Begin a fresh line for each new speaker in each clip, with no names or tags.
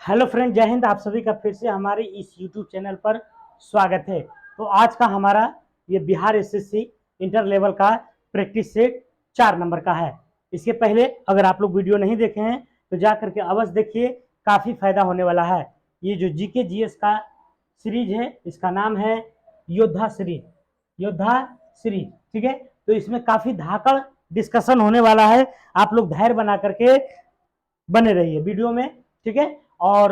Hello friend, जय हिंद। आप सभी का फिर से हमारे इस यूट्यूब चैनल पर स्वागत है। तो आज का हमारा ये बिहार एसएससी इंटर लेवल का प्रैक्टिस सेट 4 नंबर का है। इसके पहले अगर आप लोग वीडियो नहीं देखे हैं तो जा करके अवश्य देखिए, काफ़ी फायदा होने वाला है। ये जो जीके जीएस का सीरीज है, इसका नाम है योद्धा सीरीज। योद्धा सीरीज, ठीक है। तो इसमें काफ़ी धाकड़ डिस्कशन होने वाला है। आप लोग धैर्य बना करके बने रहिए वीडियो में, ठीक है। और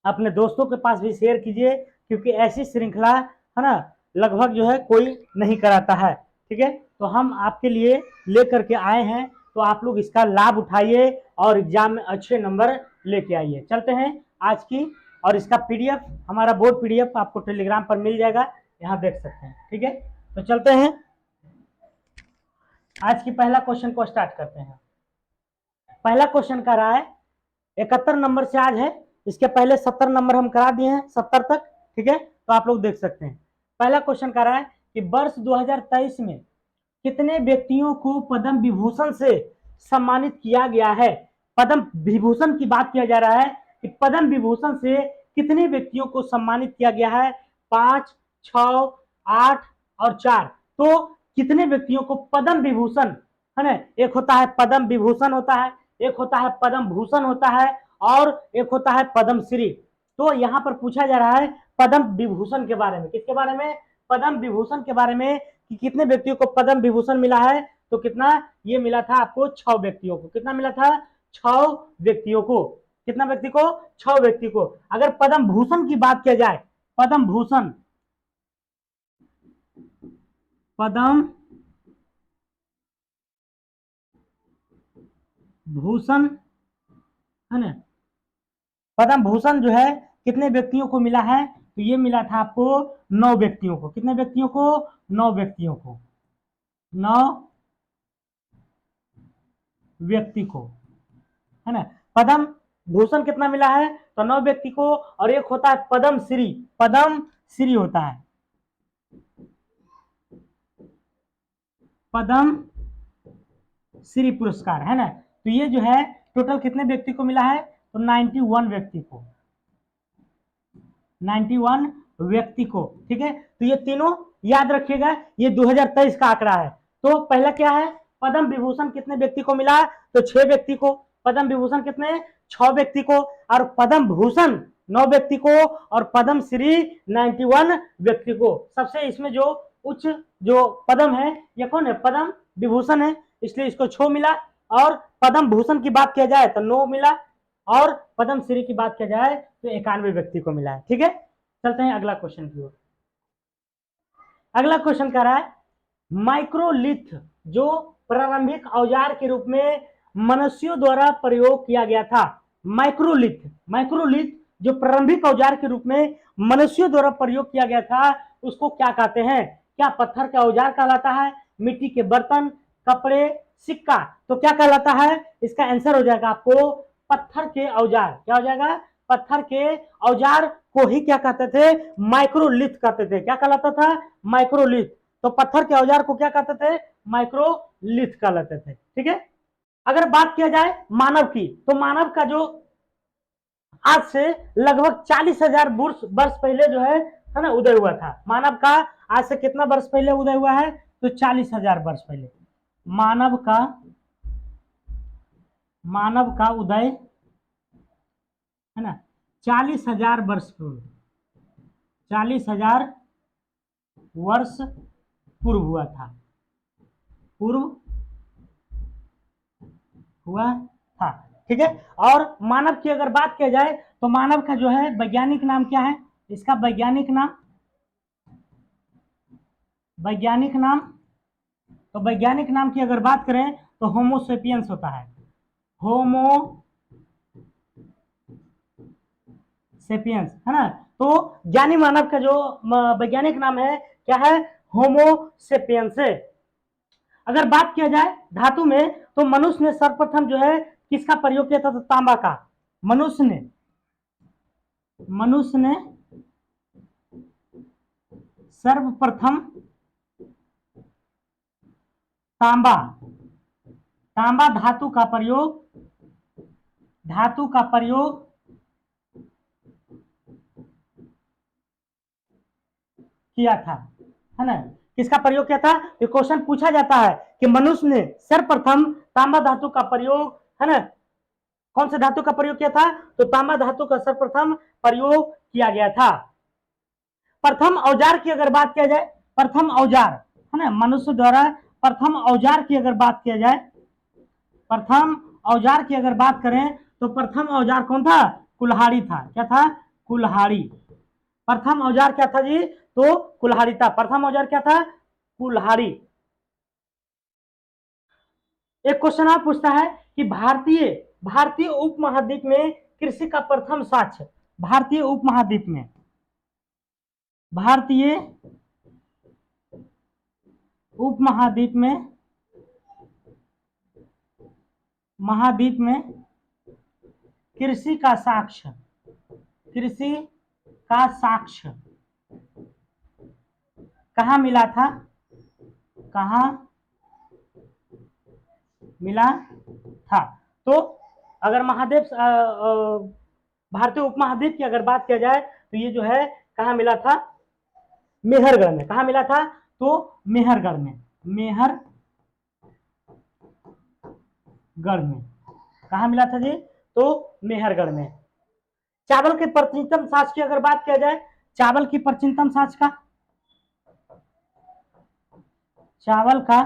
अपने दोस्तों के पास भी शेयर कीजिए, क्योंकि ऐसी श्रृंखला है ना, लगभग जो है कोई नहीं कराता है, ठीक है। तो हम आपके लिए लेकर के आए हैं, तो आप लोग इसका लाभ उठाइए और एग्जाम में अच्छे नंबर लेके आइए। चलते हैं आज की, और इसका पीडीएफ, हमारा बोर्ड पीडीएफ आपको टेलीग्राम पर मिल जाएगा, यहाँ देख सकते हैं, ठीक है। तो चलते हैं, आज की पहला क्वेश्चन को स्टार्ट करते हैं। पहला क्वेश्चन का रहा है 71 नंबर से आज है। इसके पहले 70 नंबर हम करा दिए हैं, 70 तक, ठीक है। तो आप लोग देख सकते हैं। पहला क्वेश्चन कर रहा है कि वर्ष 2023 में कितने व्यक्तियों को पद्म विभूषण से सम्मानित किया गया है। पद्म विभूषण की बात किया जा रहा है कि पद्म विभूषण से कितने व्यक्तियों को सम्मानित किया गया है। 5, 6, 8 और 4। तो कितने व्यक्तियों को पद्म विभूषण, है ना, एक होता है पद्म विभूषण होता है, एक होता है पद्म भूषण होता है, और एक होता है पद्मश्री। तो यहाँ पर पूछा जा रहा है पद्म विभूषण के बारे में। किसके बारे में? पद्म विभूषण के बारे में, कि कितने व्यक्तियों को पद्म विभूषण मिला है। तो कितना ये मिला था आपको? 6 व्यक्तियों को। कितना मिला था? 6 व्यक्तियों को। कितना व्यक्ति को? 6 व्यक्ति को। अगर पद्म भूषण की बात किया जाए, पद्म भूषण, पद्म भूषण, है ना, पद्म भूषण जो है कितने व्यक्तियों को मिला है? तो ये मिला था आपको 9 व्यक्तियों को। कितने व्यक्तियों को? 9 व्यक्तियों को। 9 व्यक्ति को, है ना। पद्म भूषण कितना मिला है? तो 9 व्यक्ति को। और एक होता है पद्म श्री। पद्म श्री होता है, पद्म श्री पुरस्कार, है ना। तो ये जो है टोटल कितने व्यक्ति को मिला है? तो 91 व्यक्ति को। 91 व्यक्ति को, ठीक है। तो ये तीनों याद रखिएगा, ये 2023 का आंकड़ा है। तो पहला क्या है? पद्म विभूषण कितने व्यक्ति को मिला? तो 6 व्यक्ति को। पद्म विभूषण कितने? 6 व्यक्ति को। और पद्म भूषण 9 व्यक्ति को। और पद्म श्री 91 व्यक्ति को। सबसे इसमें जो उच्च जो पद्म है, ये कौन है? पद्म विभूषण है, इसलिए इसको 6 मिला। और पद्म भूषण की बात किया जाए तो 9 मिला। और पद्मश्री की बात किया जाए तो 91 व्यक्ति को मिला है, ठीक है। चलते हैं अगला क्वेश्चन की ओर। अगला क्वेश्चन कह रहा है माइक्रोलिथ जो प्रारंभिक औजार के रूप में मनुष्यों द्वारा प्रयोग किया गया था। माइक्रोलिथ, माइक्रोलिथ जो प्रारंभिक औजार के रूप में मनुष्यों द्वारा प्रयोग किया गया था, उसको क्या कहते हैं? क्या पत्थर का औजार कहलाता है, मिट्टी के बर्तन, कपड़े, सिक्का? तो क्या कहलाता है? इसका आंसर हो जाएगा आपको पत्थर के औजार। क्या हो जाएगा? पत्थर के औजार को ही क्या कहते थे? माइक्रोलिथ कहते थे। क्या कहलाता था? माइक्रोलिथ। तो पत्थर के औजार को क्या कहते थे? माइक्रोलिथ कहलाते थे, ठीक है। अगर बात किया जाए मानव की, तो मानव का जो आज से लगभग 40,000 वर्ष पहले जो है ना, उदय हुआ था। मानव का आज से कितना वर्ष पहले उदय हुआ है? तो 40,000 वर्ष पहले मानव का उदय, है ना, 40,000 वर्ष पूर्व, 40,000 वर्ष पूर्व हुआ था, पूर्व हुआ था, ठीक है। और मानव की अगर बात किया जाए तो मानव का जो है वैज्ञानिक नाम क्या है? इसका वैज्ञानिक नाम, वैज्ञानिक नाम, तो वैज्ञानिक नाम की अगर बात करें तो होमोसेपियंस होता है। होमो सेपियंस, है ना। तो ज्ञानी मानव का जो वैज्ञानिक नाम है क्या है? होमोसेपियंस है। अगर बात किया जाए धातु में, तो मनुष्य ने सर्वप्रथम जो है किसका प्रयोग किया था? तो तांबा का। मनुष्य ने सर्वप्रथम तांबा, तांबा धातु का प्रयोग किया था, है ना। किसका प्रयोग किया था? ये क्वेश्चन पूछा जाता है कि मनुष्य ने सर्वप्रथम तांबा धातु का प्रयोग, है ना, कौन से धातु का प्रयोग किया था? तो तांबा धातु का सर्वप्रथम प्रयोग किया गया था। प्रथम औजार की अगर बात किया जाए, प्रथम औजार, है ना, मनुष्य द्वारा प्रथम औजार की अगर बात किया जाए, प्रथम औजार की अगर बात करें तो प्रथम औजार कौन था? कुल्हाड़ी था। क्या था? कुल्हाड़ी। प्रथम औजार क्या था जी? तो कुल्हाड़ी था। प्रथम औजार क्या था? कुल्हाड़ी। एक क्वेश्चन और पूछता है कि भारतीय भारतीय उपमहाद्वीप में कृषि का प्रथम साक्ष्य, भारतीय उपमहाद्वीप में, भारतीय उपमहाद्वीप में, महाद्वीप में कृषि का साक्ष्य, कृषि का साक्ष्य कहाँ मिला था? कहाँ मिला था? तो अगर महाद्वीप भारतीय उपमहाद्वीप की अगर बात किया जाए तो ये जो है कहाँ मिला था? मेहरगढ़ में। कहाँ मिला था? तो मेहरगढ़ में, मेहरगढ़ में। कहाँ मिला था जी? तो मेहरगढ़ में। चावल के प्राचीनतम साक्ष्य की अगर बात किया जाए, चावल की प्राचीनतम साक्ष्य का, चावल का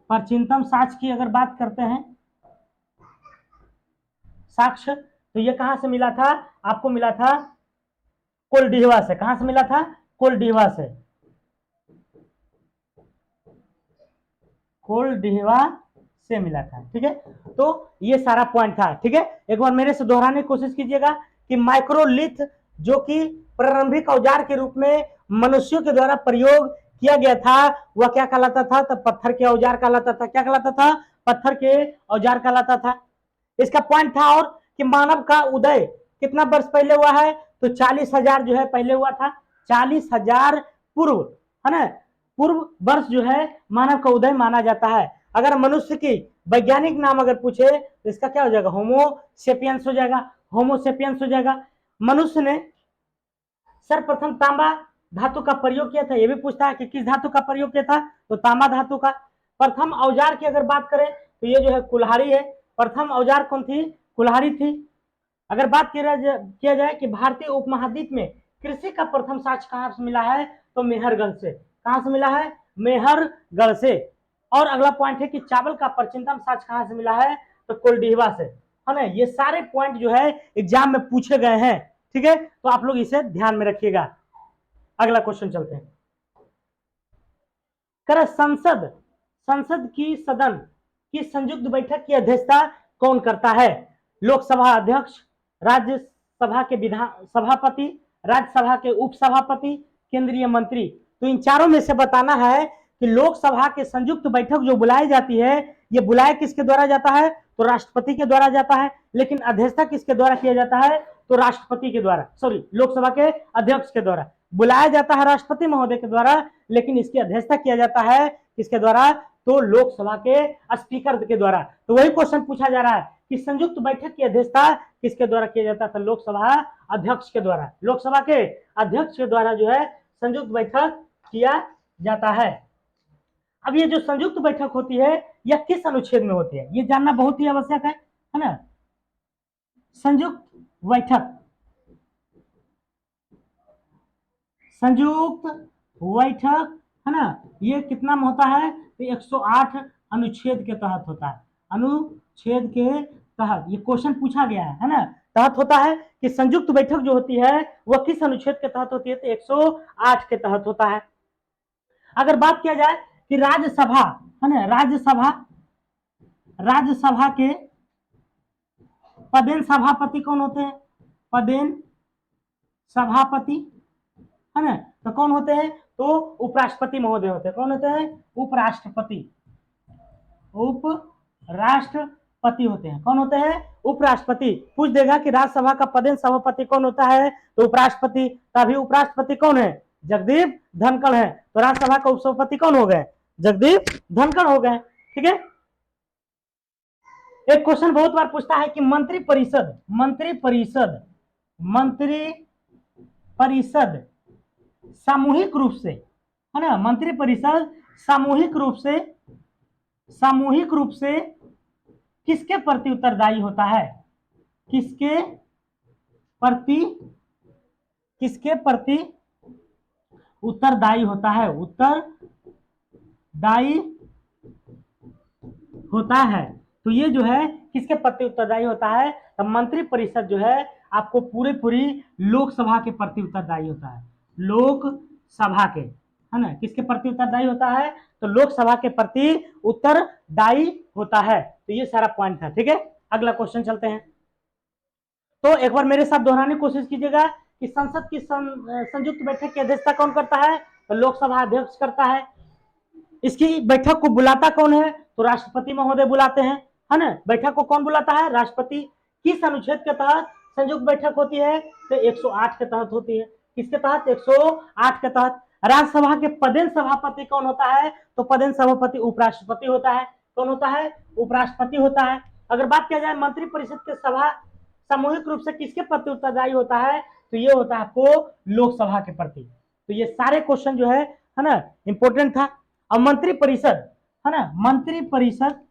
प्राचीनतम साक्ष्य की अगर बात करते हैं, साक्ष्य, तो ये कहां से मिला था? आपको मिला था कोलडीहवा से। कहां से मिला था? कोलडीहवा से। कोलडीहवा से मिला था। ठीक है, तो ये सारा पॉइंट था। ठीक है, एक बार मेरे से दोहराने की कोशिश कीजिएगा कि माइक्रोलिथ जो कि प्रारंभिक औजार के रूप में मनुष्यों के द्वारा प्रयोग किया गया था, वह क्या कहलाता था? तो पत्थर के औजार कहलाता था। क्या कहलाता था? पत्थर के औजार कहलाता था। इसका पॉइंट था और कि मानव का उदय कितना वर्ष पहले हुआ है? तो 40,000 जो है पहले हुआ था। 40,000 पूर्व, है ना, पूर्व वर्ष जो है मानव का उदय माना जाता है। अगर मनुष्य की वैज्ञानिक नाम अगर पूछे तो इसका क्या हो जाएगा? होमोसेपियंस हो जाएगा। होमोसेपियंस हो जाएगा। मनुष्य ने सर्वप्रथम तांबा धातु का प्रयोग किया था। यह भी पूछता है कि किस धातु का प्रयोग किया था? तो तांबा धातु का। प्रथम औजार की अगर बात करें तो ये जो है कुल्हाड़ी है। प्रथम औजार कौन थी? कुल्हाड़ी थी। अगर बात किया जाए कि भारतीय उपमहाद्वीप में कृषि का प्रथम साक्ष्य कहां से मिला है? तो मेहरगढ़ से। कहां से मिला है? मेहरगढ़ से। और अगला पॉइंट है कि चावल का प्राचीनतम साक्ष्य कहां से मिला है? तो कोलडीहवा से, है ना। ये सारे पॉइंट जो है एग्जाम में पूछे गए हैं। ठीक है, तो आप लोग इसे ध्यान में रखिएगा। अगला क्वेश्चन चलते हैं। कर संसद संसद की सदन की संयुक्त बैठक की अध्यक्षता कौन करता है? लोकसभा अध्यक्ष, राज्यसभा के विधान सभापति, राज्यसभा के उपसभापति, केंद्रीय मंत्री। तो इन चारों में से बताना है कि लोकसभा के संयुक्त बैठक जो बुलाई जाती है, ये बुलाया किसके द्वारा जाता है? तो राष्ट्रपति के द्वारा जाता है। लेकिन अध्यक्षता किसके द्वारा किया जाता है? तो राष्ट्रपति के द्वारा, सॉरी, लोकसभा के अध्यक्ष के द्वारा। बुलाया जाता है राष्ट्रपति महोदय के द्वारा, लेकिन इसकी अध्यक्षता किया जाता है किसके द्वारा? तो लोकसभा के स्पीकर के द्वारा। तो वही क्वेश्चन पूछा जा रहा है कि संयुक्त बैठक की अध्यक्षता किसके द्वारा किया जाता था? लोकसभा अध्यक्ष के द्वारा। लोकसभा के अध्यक्ष के द्वारा जो है संयुक्त बैठक किया जाता है। अब ये जो संयुक्त बैठक होती है यह किस अनुच्छेद में होती है? ये जानना बहुत ही आवश्यक है ना। संयुक्त बैठक, संयुक्त बैठक, है ना, ये कितना में होता है? तो 108 अनुच्छेद के तहत होता है। अनुच्छेद के तहत ये क्वेश्चन पूछा गया है ना। तहत होता है कि संयुक्त बैठक जो होती है वह किस अनुच्छेद के तहत होती है? तो 108 के तहत होता है। अगर बात किया जाए कि राज्यसभा, है ना, राज्यसभा, राज्यसभा के पदेन सभापति कौन होते हैं? पदेन सभापति, है ना, तो कौन होते हैं? तो उपराष्ट्रपति महोदय होते हैं। कौन होते हैं? उपराष्ट्रपति। उपराष्ट्रपति होते हैं। कौन होते हैं? उपराष्ट्रपति। पूछ देगा कि राज्यसभा का पदेन सभापति कौन होता है? तो उपराष्ट्रपति। तभी उपराष्ट्रपति कौन है? जगदीप धनखड़ है। तो राज्यसभा का उपसभापति कौन हो गए? जगदीप धनखड़ हो गए। ठीक है, एक क्वेश्चन बहुत बार पूछता है कि मंत्री परिषद, मंत्री परिषद, मंत्री परिषद सामूहिक रूप से, है ना, मंत्री परिषद सामूहिक रूप से किसके प्रति उत्तरदायी होता है? किसके प्रति उत्तरदायी होता है? उत्तरदायी होता है। तो ये जो है किसके प्रति उत्तरदायी होता है? तो मंत्री परिषद जो है आपको पूरी लोकसभा के प्रति उत्तरदायी होता है। लोकसभा के, है ना, किसके प्रति उत्तरदायी होता है? तो लोकसभा के प्रति उत्तरदायी होता है। तो ये सारा पॉइंट है, ठीक है। अगला क्वेश्चन चलते हैं। तो एक बार मेरे साथ दोहराने की कोशिश कीजिएगा कि संसद की संयुक्त बैठक की अध्यक्षता कौन करता है? तो लोकसभा अध्यक्ष करता है। इसकी बैठक को बुलाता कौन है? तो राष्ट्रपति महोदय बुलाते हैं, है ना। बैठक को कौन बुलाता है? राष्ट्रपति। किस अनुच्छेद के तहत संयुक्त बैठक होती है? तो 108 के तहत होती है। किसके तहत? 108 के तहत। राज्यसभा के पदेन सभापति कौन होता है? तो पदेन सभापति उपराष्ट्रपति होता है। कौन होता है? उपराष्ट्रपति होता है। अगर बात किया जाए मंत्री परिषद के सभा सामूहिक रूप से किसके प्रति उत्तरदायी होता है? तो ये होता है आपको लोकसभा के प्रति। तो ये सारे क्वेश्चन जो है ना, इंपॉर्टेंट था। अब मंत्री परिषद, है ना, मंत्री परिषद,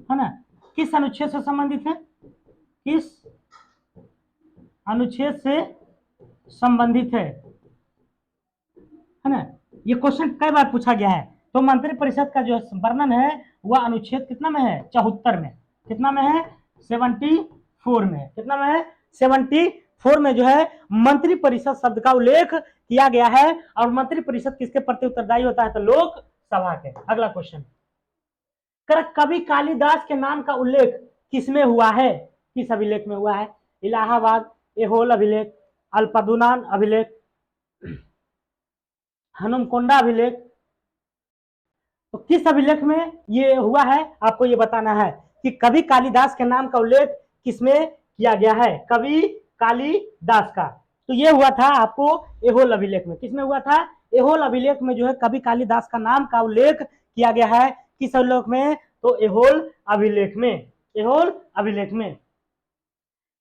है ना, किस अनुच्छेद से संबंधित है? किस अनुच्छेद से संबंधित है ना। ये क्वेश्चन कई बार पूछा गया है। तो मंत्री परिषद का जो वर्णन है वह अनुच्छेद कितना में है? 74 में। कितना में है? 74 में। कितना में है? 74 में जो है मंत्री परिषद शब्द का उल्लेख किया गया है। और मंत्री परिषद किसके प्रति उत्तरदायी होता है? तो लोकसभा के। अगला क्वेश्चन, कवि कालिदास के नाम का उल्लेख किसमें हुआ है? किस अभिलेख में हुआ है? इलाहाबाद, ऐहोल अभिलेख, अल्पदुनान अभिलेख, हनुमकोंडा अभिलेख। तो किस अभिलेख में ये हुआ है? आपको ये बताना है कि कवि कालिदास के नाम का उल्लेख किसमें किया गया है? कवि कालिदास का। तो ये हुआ था आपको ऐहोल अभिलेख में। किसमें हुआ था? ऐहोल अभिलेख में जो है कवि कालिदास का नाम का उल्लेख किया गया है। किस अभिलेख में? तो ऐहोल अभिलेख में। ऐहोल अभिलेख में।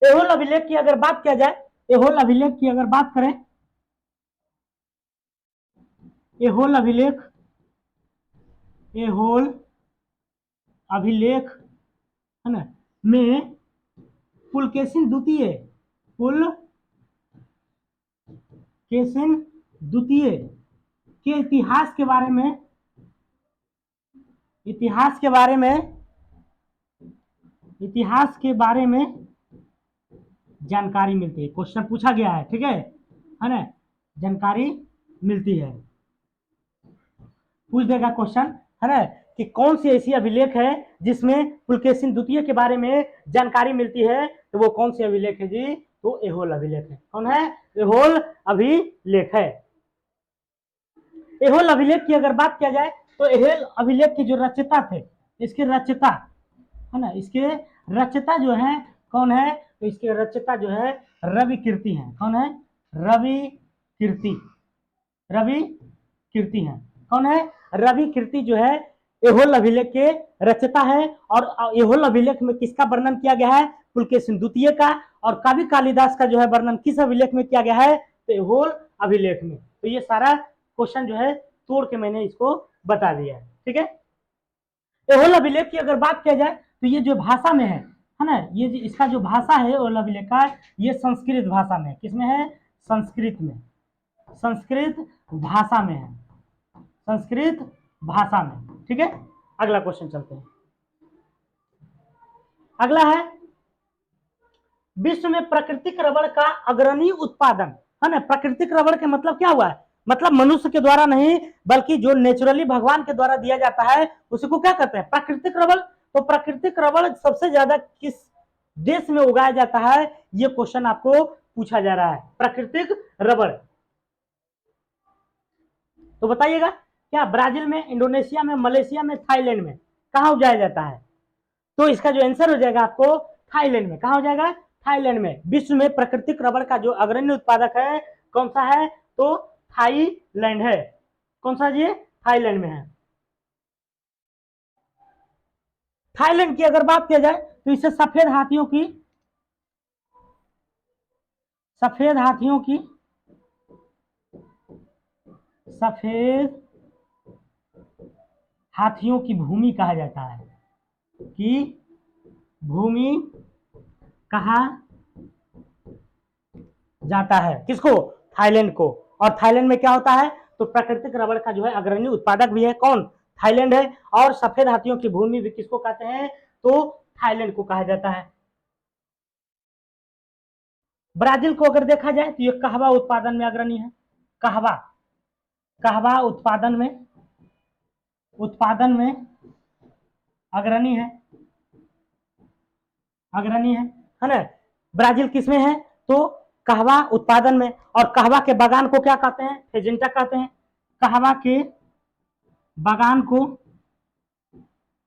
ऐहोल अभिलेख की अगर बात किया जाए, ऐहोल अभिलेख की अगर बात करें, ऐहोल अभिलेख, ऐहोल अभिलेख, है ना, में पुलकेशिन द्वितीय के इतिहास के बारे में जानकारी मिलती है। क्वेश्चन पूछा गया है, ठीक है ना, जानकारी मिलती है। पूछ देगा क्वेश्चन, है ना, कि कौन सी ऐसी अभिलेख है जिसमें पुलकेशिन द्वितीय के बारे में जानकारी मिलती है? तो वो कौन सी अभिलेख है जी? तो ऐहोल अभिलेख है। कौन है? ऐहोल अभिलेख है। ऐहोल अभिलेख की अगर बात किया जाए तो ऐहोल अभिलेख के जो रचयिता थे, इसके रचयिता, है ना, इसके रचयिता जो है कौन है? तो इसके रचयिता जो है रवि कीर्ति है। कौन है? रवि कीर्ति है। कौन है? रवि कीर्ति जो है ऐहोल अभिलेख के रचयिता है। और ऐहोल अभिलेख में किसका वर्णन किया गया है? पुलकेशिन द्वितीय का। और कवि कालिदास का जो है वर्णन किस अभिलेख में किया गया है? तो ऐहोल अभिलेख में। तो ये सारा क्वेश्चन जो है तोड़ के मैंने इसको बता दिया है, ठीक है। ऐहोल अभिलेख की अगर बात किया जाए तो ये जो भाषा में है ना, ये इसका जो भाषा है ऐहोल अभिलेख का, ये संस्कृत भाषा में। किसमें है? संस्कृत में। संस्कृत भाषा में है। संस्कृत भाषा में, ठीक है। अगला क्वेश्चन चलते हैं। अगला है विश्व में प्राकृतिक रबड़ का अग्रणी उत्पादन, है ना। प्राकृतिक रबड़ के मतलब क्या हुआ है? मतलब मनुष्य के द्वारा नहीं, बल्कि जो नेचुरली भगवान के द्वारा दिया जाता है उसको क्या कहते हैं? प्राकृतिक रबड़। तो प्राकृतिक रबड़ सबसे ज्यादा किस देश में उगाया जाता है? ये क्वेश्चन आपको पूछा जा रहा है। प्राकृतिक रबड़ तो बताइएगा, क्या ब्राजील में, इंडोनेशिया में, मलेशिया में, थाईलैंड में, कहाँ उगाया जाता है? तो इसका जो आंसर हो जाएगा आपको थाईलैंड में। कहाँ हो जाएगा? थाईलैंड में। विश्व में प्राकृतिक रबड़ का जो अग्रणी उत्पादक है कौन सा है? तो थाईलैंड है। कौन सा जी? थाईलैंड में है। थाईलैंड की अगर बात किया जाए तो इसे सफेद हाथियों की सफेद हाथियों की भूमि कहा जाता है, कि भूमि कहा जाता है किसको? थाईलैंड को। और थाईलैंड में क्या होता है? तो प्राकृतिक रबड़ का जो है अग्रणी उत्पादक भी है कौन? थाईलैंड है। और सफेद हाथियों की भूमि भी किसको कहते हैं? तो थाईलैंड को कहा जाता है। ब्राजील को अगर देखा जाए तो ये कहवा उत्पादन में अग्रणी है। कहवा कहवा उत्पादन में अग्रणी है, है ना। ब्राजील किसमें है? तो कहवा उत्पादन में। और कहवा के बागान को क्या कहते हैं? फेजेंटा कहते हैं। कहवा के बागान को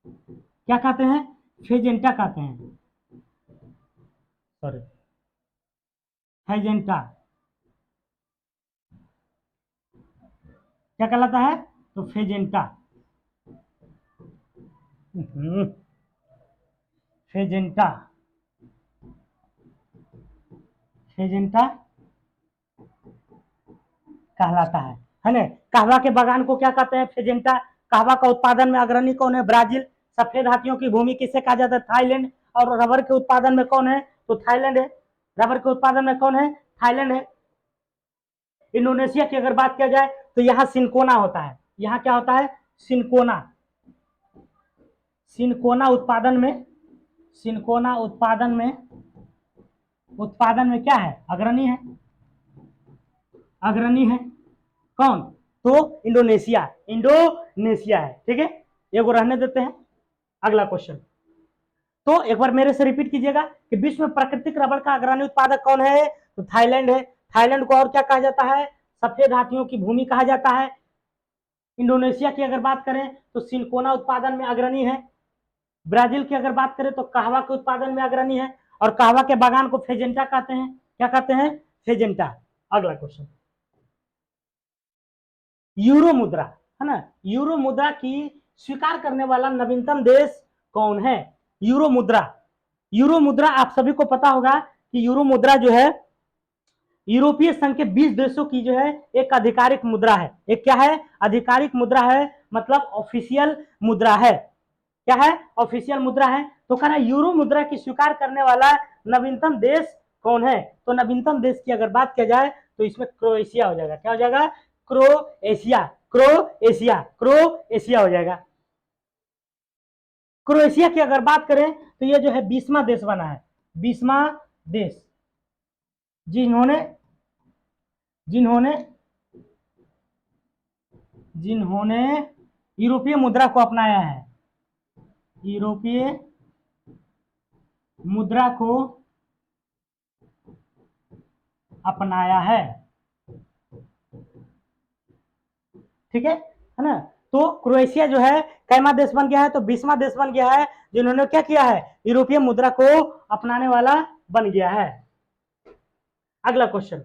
क्या कहते हैं? फेजेंटा कहते हैं। सॉरी, फेजेंटा क्या कहलाता है? तो फेजेंटा। फेजेंटा फेजेंटा कहलाता है ना। कहवा के बागान को क्या कहते हैं? फेजेंटा। कहवा का उत्पादन में अग्रणी कौन है? ब्राजील। सफेद हाथियों की भूमि किसे कहा जाता है? थाईलैंड। और रबर के उत्पादन में कौन है? तो थाईलैंड है। रबर के उत्पादन में कौन है? थाईलैंड है। इंडोनेशिया की अगर बात किया जाए तो यहाँ सिनकोना होता है। यहाँ क्या होता है? सिनकोना। सिनकोना उत्पादन में क्या है? अग्रणी है। कौन? तो इंडोनेशिया है। ठीक है, ये को रहने देते हैं। अगला क्वेश्चन, तो एक बार मेरे से रिपीट कीजिएगा कि विश्व में प्राकृतिक रबड़ का अग्रणी उत्पादक कौन है? तो थाईलैंड है। थाईलैंड को और क्या कहा जाता है? सफेद हाथियों की भूमि कहा जाता है। इंडोनेशिया की अगर बात करें तो सिनकोना उत्पादन में अग्रणी है। ब्राजील की अगर बात करें तो कहवा के उत्पादन में अग्रणी है। और कहवा के बागान को फेजेंटा कहते हैं। क्या कहते हैं? फेजेंटा। अगला क्वेश्चन, यूरो मुद्रा, है ना। यूरो मुद्रा की स्वीकार करने वाला नवीनतम देश कौन है? यूरो मुद्रा आप सभी को पता होगा कि यूरो मुद्रा जो है यूरोपीय संघ के 20 देशों की जो है एक आधिकारिक मुद्रा है। एक क्या है? आधिकारिक मुद्रा है, मतलब ऑफिशियल मुद्रा है। क्या है? ऑफिशियल मुद्रा है। तो कह रहा है यूरो मुद्रा की स्वीकार करने वाला नवीनतम देश कौन है? तो नवीनतम देश की अगर बात किया जाए तो इसमें क्रोएशिया हो जाएगा। क्या हो जाएगा? क्रोएशिया हो जाएगा। क्रोएशिया की अगर बात करें तो ये जो है 20वां देश बना है। 20वां देश जिन्होंने जिन्होंने जिन्होंने यूरोपीय मुद्रा को अपनाया है। यूरोपीय मुद्रा को अपनाया है। ठीक है ना। तो क्रोएशिया जो है कैमा देश बन गया है? तो 20वां देश बन गया है जिन्होंने क्या किया है? यूरोपीय मुद्रा को अपनाने वाला बन गया है। अगला क्वेश्चन,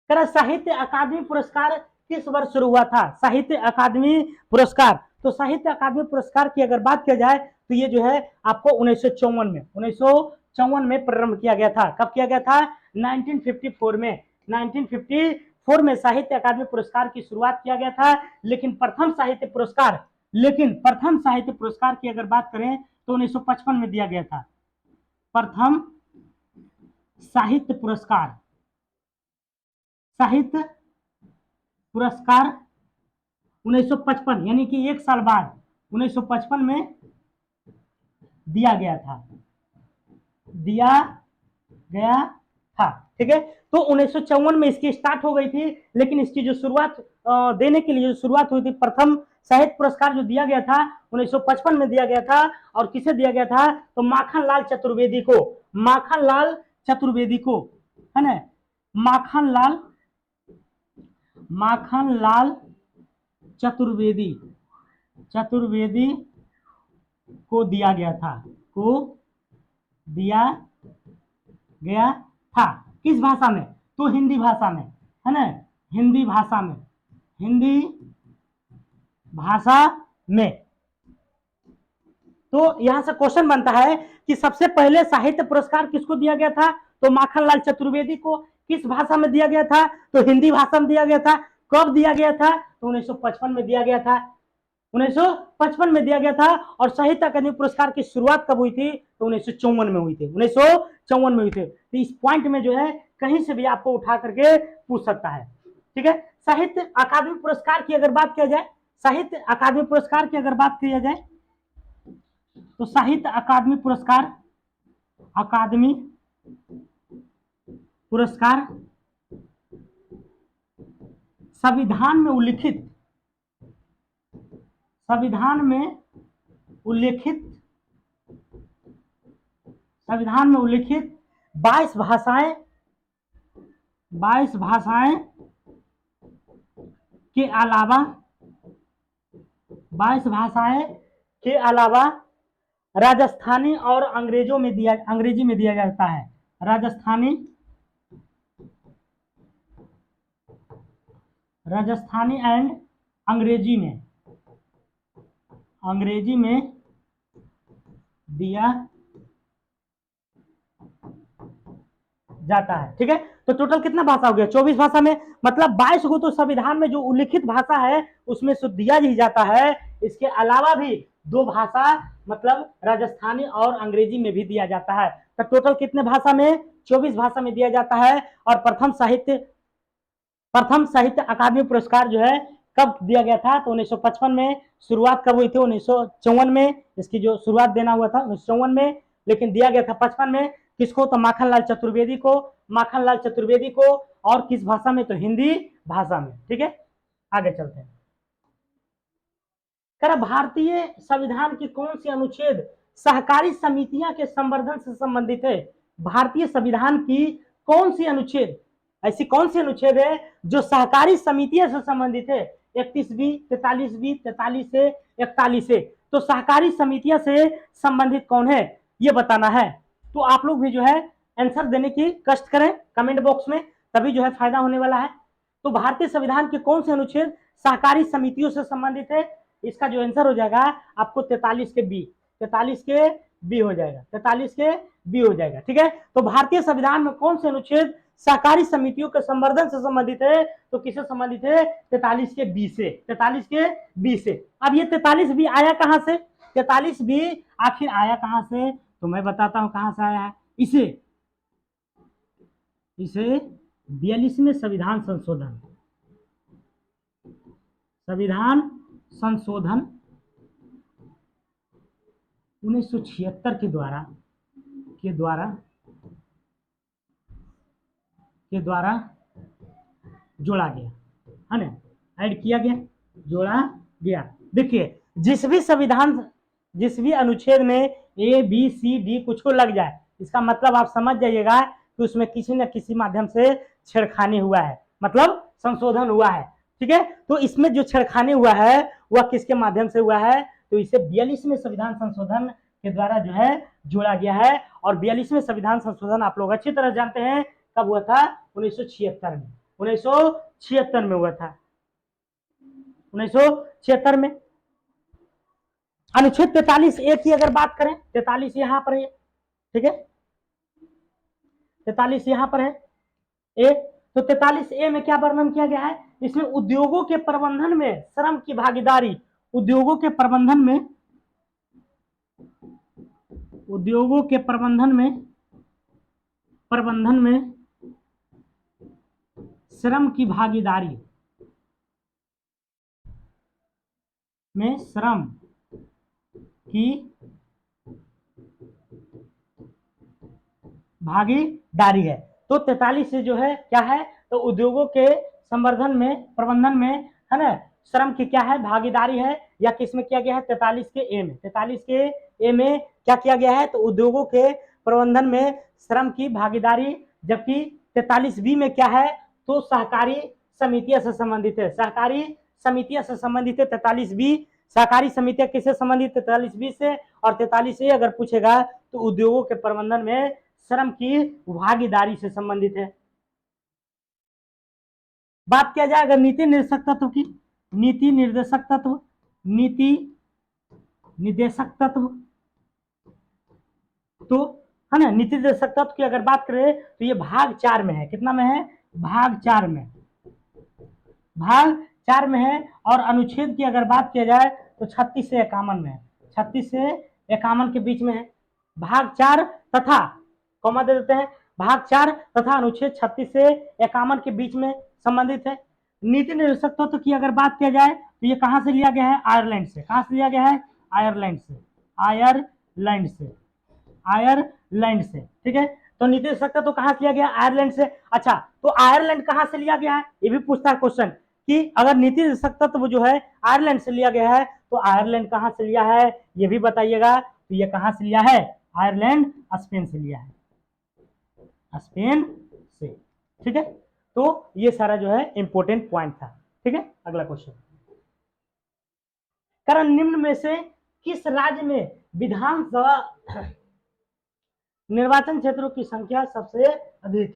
साहित्य अकादमी पुरस्कार किस वर्ष शुरू हुआ था? साहित्य अकादमी पुरस्कार, तो साहित्य अकादमी पुरस्कार की अगर बात किया जाए तो ये जो है आपको 1954 में प्रारंभ किया गया था। कब किया गया था? 1954 में। 1954 में साहित्य अकादमी पुरस्कार की शुरुआत किया गया था। लेकिन प्रथम साहित्य पुरस्कार की अगर बात करें तो 1955 में दिया गया था। प्रथम साहित्य पुरस्कार 1955, यानी कि एक साल बाद 1955 में दिया गया था। ठीक है, तो 1954 में इसकी स्टार्ट हो गई थी। लेकिन इसकी जो शुरुआत देने के लिए जो शुरुआत हुई थी, प्रथम साहित्य पुरस्कार जो दिया गया था 1955 में दिया गया था। और किसे दिया गया था? तो माखनलाल चतुर्वेदी को, है ना। माखनलाल चतुर्वेदी को दिया गया था। किस भाषा में? तो हिंदी भाषा में, है ना। हिंदी भाषा में तो यहां से क्वेश्चन बनता है कि सबसे पहले साहित्य पुरस्कार किसको दिया गया था, तो माखनलाल चतुर्वेदी को। किस भाषा में दिया गया था, तो हिंदी भाषा में दिया गया था। कब दिया गया था, तो 1955 में दिया गया था। 1955 में दिया गया था। और साहित्य अकादमी पुरस्कार की शुरुआत कब हुई थी, तो 1954 में हुई थी। 1954 में हुई थी। तो इस पॉइंट में जो है कहीं से भी आपको उठा करके पूछ सकता है। ठीक है, साहित्य अकादमी पुरस्कार की अगर बात किया जाए, साहित्य अकादमी पुरस्कार की अगर बात किया जाए, तो साहित्य अकादमी पुरस्कार, अकादमी पुरस्कार संविधान में उल्लिखित, संविधान में उल्लिखित, संविधान में उल्लिखित 22 भाषाएं, 22 भाषाएं के अलावा, 22 भाषाएं के अलावा राजस्थानी और अंग्रेजी में दिया जाता है। राजस्थानी, राजस्थानी एंड अंग्रेजी में, अंग्रेजी में दिया जाता है। ठीक है, तो टोटल कितना भाषा हो गया, 24 भाषा में। मतलब 22 को तो संविधान में जो उल्लिखित भाषा है उसमें से दिया ही जाता है। इसके अलावा भी 2 भाषा, मतलब राजस्थानी और अंग्रेजी में भी दिया जाता है। तो टोटल कितने भाषा में, 24 भाषा में दिया जाता है। और प्रथम साहित्य अकादमी पुरस्कार जो है कब दिया गया था, तो 1955 में। शुरुआत कब हुई थी, 1954 में। इसकी जो शुरुआत देना हुआ था 1954 में, लेकिन दिया गया था 55 में। किसको, तो माखनलाल चतुर्वेदी को, माखनलाल चतुर्वेदी को। और किस भाषा में, तो हिंदी भाषा में। ठीक है, आगे चलते हैं। कह भारतीय संविधान की कौन सी अनुच्छेद सहकारी समितियां के संवर्धन से संबंधित है। भारतीय संविधान की कौन सी अनुच्छेद, ऐसी कौन सी अनुच्छेद है जो सहकारी समितियों से संबंधित है। 31B, 43B, 43 से 41 से। तो सहकारी समितियों से संबंधित कौन है, ये बताना है। तो आप लोग भी जो है आंसर देने की कष्ट करें कमेंट बॉक्स में, तभी जो है फायदा होने वाला है। तो भारतीय संविधान के कौन से अनुच्छेद सहकारी समितियों से संबंधित है, इसका जो आंसर हो जाएगा आपको 43 के बी, 43 के बी हो जाएगा, 43 के बी हो जाएगा। ठीक है, तो भारतीय संविधान में कौन से अनुच्छेद सहकारी समितियों के संवर्धन से संबंधित है, तो किससे संबंधित है, 43 के बी से, 43 के बी से। अब ये 43 बी आया कहां से, 43 बी आखिर आया कहां से, तो मैं बताता हूं कहां से आया है। इसे 42वें संविधान संशोधन, संविधान संशोधन 1976 के द्वारा जोड़ा गया है ना, ऐड किया गया, जोड़ा गया। देखिए जिस भी अनुच्छेद में ए बी सी डी कुछ को लग जाए, इसका मतलब आप समझ जाइएगा कि उसमें किसी न किसी माध्यम से छेड़खानी हुआ है, मतलब संशोधन हुआ है। ठीक है, तो इसमें जो छेड़खानी हुआ है वह किसके माध्यम से हुआ है, तो इसे 42वें संविधान संशोधन के द्वारा जो है जोड़ा गया है। और 42वें संविधान संशोधन आप लोग अच्छी तरह जानते हैं कब हुआ था, 1976 में, 1976 में हुआ था, 1976 में। अनुच्छेद 43A की अगर बात करें, 43 यहां पर है। ठीक है, 43 यहां पर है ए। तो 43A में क्या वर्णन किया गया है, इसमें उद्योगों के प्रबंधन में श्रम की भागीदारी, उद्योगों के प्रबंधन में, उद्योगों के प्रबंधन में श्रम की भागीदारी में, श्रम की भागीदारी है। तो 43 से जो है क्या है, तो उद्योगों के संवर्धन में, प्रबंधन में, है ना, श्रम की क्या है, भागीदारी है। या किसमें किया गया है, 43 के ए में, 43 के ए में क्या किया गया है, तो उद्योगों के प्रबंधन में श्रम की भागीदारी। जबकि 43 बी में क्या है, तो सहकारी समितियों से संबंधित है, सहकारी समितियों से संबंधित है 43 बी। सहकारी समितियां किससे संबंधित, 43 बी से। और 43 ए अगर पूछेगा तो उद्योगों के प्रबंधन में श्रम की भागीदारी से संबंधित है। बात किया जाए अगर नीति निर्देशक तत्व की, नीति निर्देशक तत्व, नीति निर्देशक तत्व, तो है ना, नीति निर्देशक तत्व की अगर बात करें तो ये भाग 4 में है। कितना में है? भाग 4 में, भाग 4 में है। और अनुच्छेद की अगर बात किया जाए तो 36 से 51 में है, 36 से 51 के बीच में है। भाग 4 तथा, कॉमा दे देते हैं, भाग 4 तथा अनुच्छेद 36 से 51 के बीच में संबंधित है। नीति निर्देशक तत्व की अगर बात किया जाए तो ये कहां से लिया गया है? आयरलैंड से। कहां से लिया गया है? आयरलैंड से, आयरलैंड से, आयरलैंड से। ठीक है, तो नीति निर्देशक तत्व कहां से लिया गया? आयरलैंड से। अच्छा, तो आयरलैंड कहां से लिया गया है? ये भी पूछता है क्वेश्चन कि अगर नीति निर्देशक तत्व जो है आयरलैंड से लिया गया है तो आयरलैंड कहां से लिया है ये भी बताइएगा। तो ये कहां से लिया है? आयरलैंड स्पेन से लिया है, स्पेन से। ठीक है, तो ये सारा जो है इंपॉर्टेंट पॉइंट था। ठीक है, अगला क्वेश्चन, कारण निम्न में से किस राज्य में विधानसभा निर्वाचन क्षेत्रों की संख्या सबसे अधिक?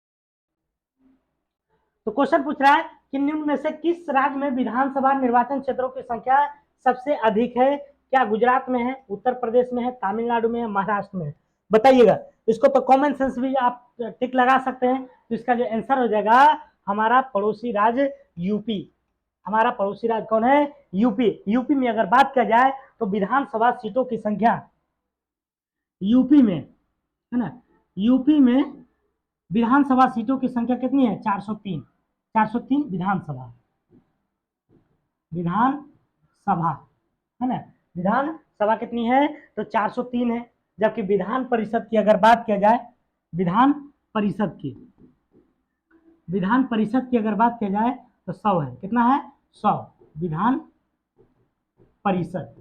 तो क्वेश्चन पूछ रहा है कि निम्न में से किस राज्य में विधानसभा निर्वाचन क्षेत्रों की संख्या सबसे अधिक है? क्या गुजरात में है, उत्तर प्रदेश में है, तमिलनाडु में है, महाराष्ट्र में है? बताइएगा। इसको तो कॉमन सेंस भी आप टिक लगा सकते हैं। तो इसका जो आंसर हो जाएगा हमारा पड़ोसी राज्य यूपी। हमारा पड़ोसी राज्य कौन है? यूपी। यूपी में अगर बात किया जाए तो विधानसभा सीटों की संख्या यूपी में, है ना, यूपी में विधानसभा सीटों की संख्या कितनी है? 403, 403 विधानसभा, विधानसभा, है ना, विधानसभा कितनी है? तो 403 है। जबकि विधान परिषद की अगर बात किया जाए, विधान परिषद की, विधान परिषद की अगर बात किया जाए तो 100 है। कितना है? 100 विधान परिषद,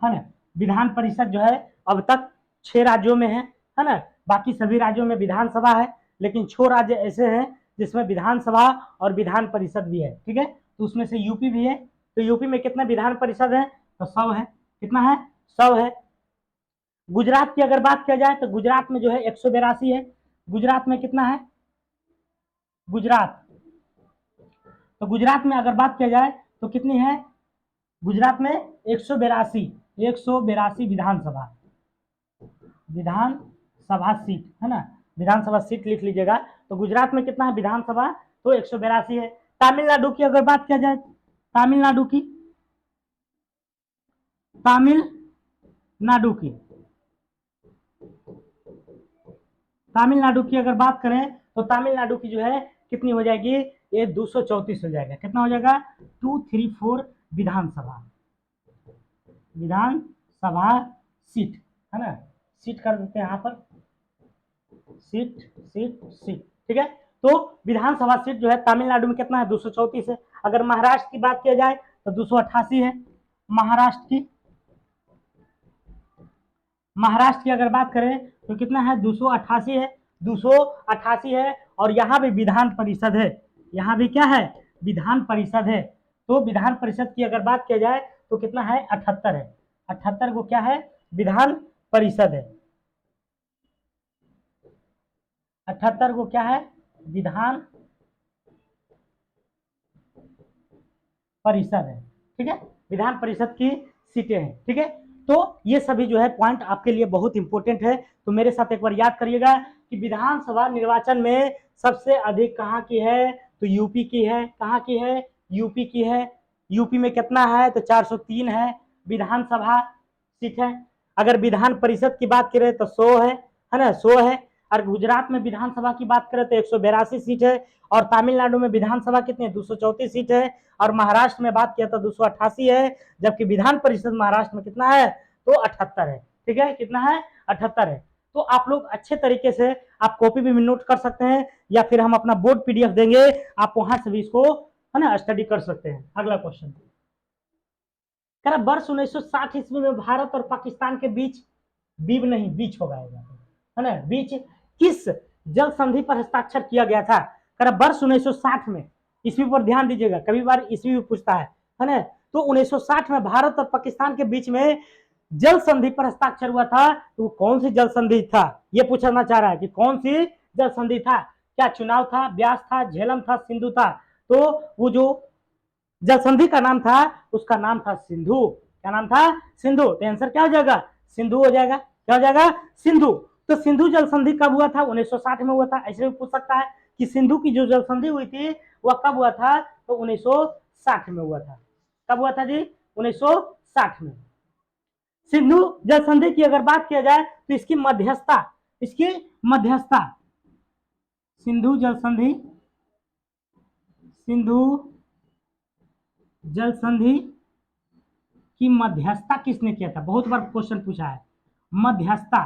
है ना। विधान परिषद जो है अब तक 6 राज्यों में है ना। बाकी सभी राज्यों में विधानसभा है, लेकिन 6 राज्य ऐसे हैं जिसमें विधानसभा और विधान परिषद भी है। ठीक है, तो उसमें से यूपी भी है। तो यूपी में कितना विधान परिषद है? तो 100 है। कितना है? 100 है। गुजरात की अगर बात किया जाए तो गुजरात में जो है 182 है। गुजरात में कितना है? गुजरात, तो गुजरात में अगर बात किया जाए तो कितनी है? गुजरात में 182, 182 विधानसभा, विधानसभा सीट, है ना, विधानसभा सीट लिख लीजिएगा। तो गुजरात में कितना है विधानसभा? तो 182 है। तमिलनाडु की अगर बात किया जाए, तमिलनाडु की, तमिलनाडु की, तमिलनाडु की अगर बात करें तो तमिलनाडु की जो है कितनी हो जाएगी? ये 234 हो जाएगा। कितना हो जाएगा? 234 विधानसभा, विधानसभा सीट, है ना। सीट कर देते हैं यहाँ पर, सीट सीट सीट। ठीक है, तो विधानसभा सीट जो है तमिलनाडु में कितना है? 234 है। अगर महाराष्ट्र की बात किया जाए तो 288 है। महाराष्ट्र की, महाराष्ट्र की अगर बात करें तो कितना है? 288 है, 288 है। और यहाँ भी विधान परिषद है, यहाँ भी क्या है? विधान परिषद है। तो विधान परिषद की अगर बात किया जाए तो कितना है? 78 है। 78 को क्या है? विधान परिषद है। 78 को क्या है? विधान परिषद है। ठीक है, विधान परिषद की सीटें हैं। ठीक है, तो ये सभी जो है पॉइंट आपके लिए बहुत इंपॉर्टेंट है। तो मेरे साथ एक बार याद करिएगा कि विधानसभा निर्वाचन में सबसे अधिक कहाँ की है? तो यूपी की है। कहाँ की है? यूपी की है। यूपी में कितना है? तो 403 है विधानसभा सीट है। अगर विधान परिषद की बात करें तो 100 है ना, 100 है। और गुजरात में विधानसभा की बात करें तो 182 सीट है। और तमिलनाडु में विधानसभा कितनी है? 234 सीट है। और महाराष्ट्र में बात किया तो 288 है। जबकि विधान परिषद महाराष्ट्र में कितना है? तो 78 है। ठीक है, कितना है? 78 है। तो आप लोग अच्छे तरीके से आप कॉपी भी नोट कर सकते हैं, या फिर हम अपना बोर्ड पीडीएफ देंगे, आप वहां से भी इसको, है ना, स्टडी कर सकते हैं। अगला क्वेश्चन, वर्ष 1960 ईस्वी में भारत और पाकिस्तान के बीच, बीब नहीं बीच होगा, है ना, बीच किस जल संधि पर हस्ताक्षर किया गया था? वर्ष 1960 में, ईस्वी पर ध्यान दीजिएगा, कभी बार ईस्वी भी पूछता है ना। तो 1960 में भारत और पाकिस्तान के बीच में जल संधि पर हस्ताक्षर हुआ था। तो वो कौन सी जल संधि था? ये पूछना चाह रहा है कि कौन सी जल संधि था। क्या चुनाव था, ब्यास था, झेलम था, सिंधु था? तो वो जो जल संधि का नाम था उसका नाम था सिंधु। क्या नाम था? सिंधु। तो आंसर क्या हो जाएगा? सिंधु हो जाएगा। क्या हो जाएगा, सिंधु। तो सिंधु जल संधि कब हुआ था, 1960 में हुआ था। ऐसे भी पूछ सकता है कि सिंधु की जो जल संधि हुई थी वह कब हुआ था, तो 1960 में हुआ था। कब हुआ था जी, 1960 में। सिंधु जल संधि की अगर बात किया जाए तो इसकी मध्यस्थता, सिंधु जल संधि, सिंधु जल संधि की मध्यस्थता किसने किया था, बहुत बार क्वेश्चन पूछा है मध्यस्थता।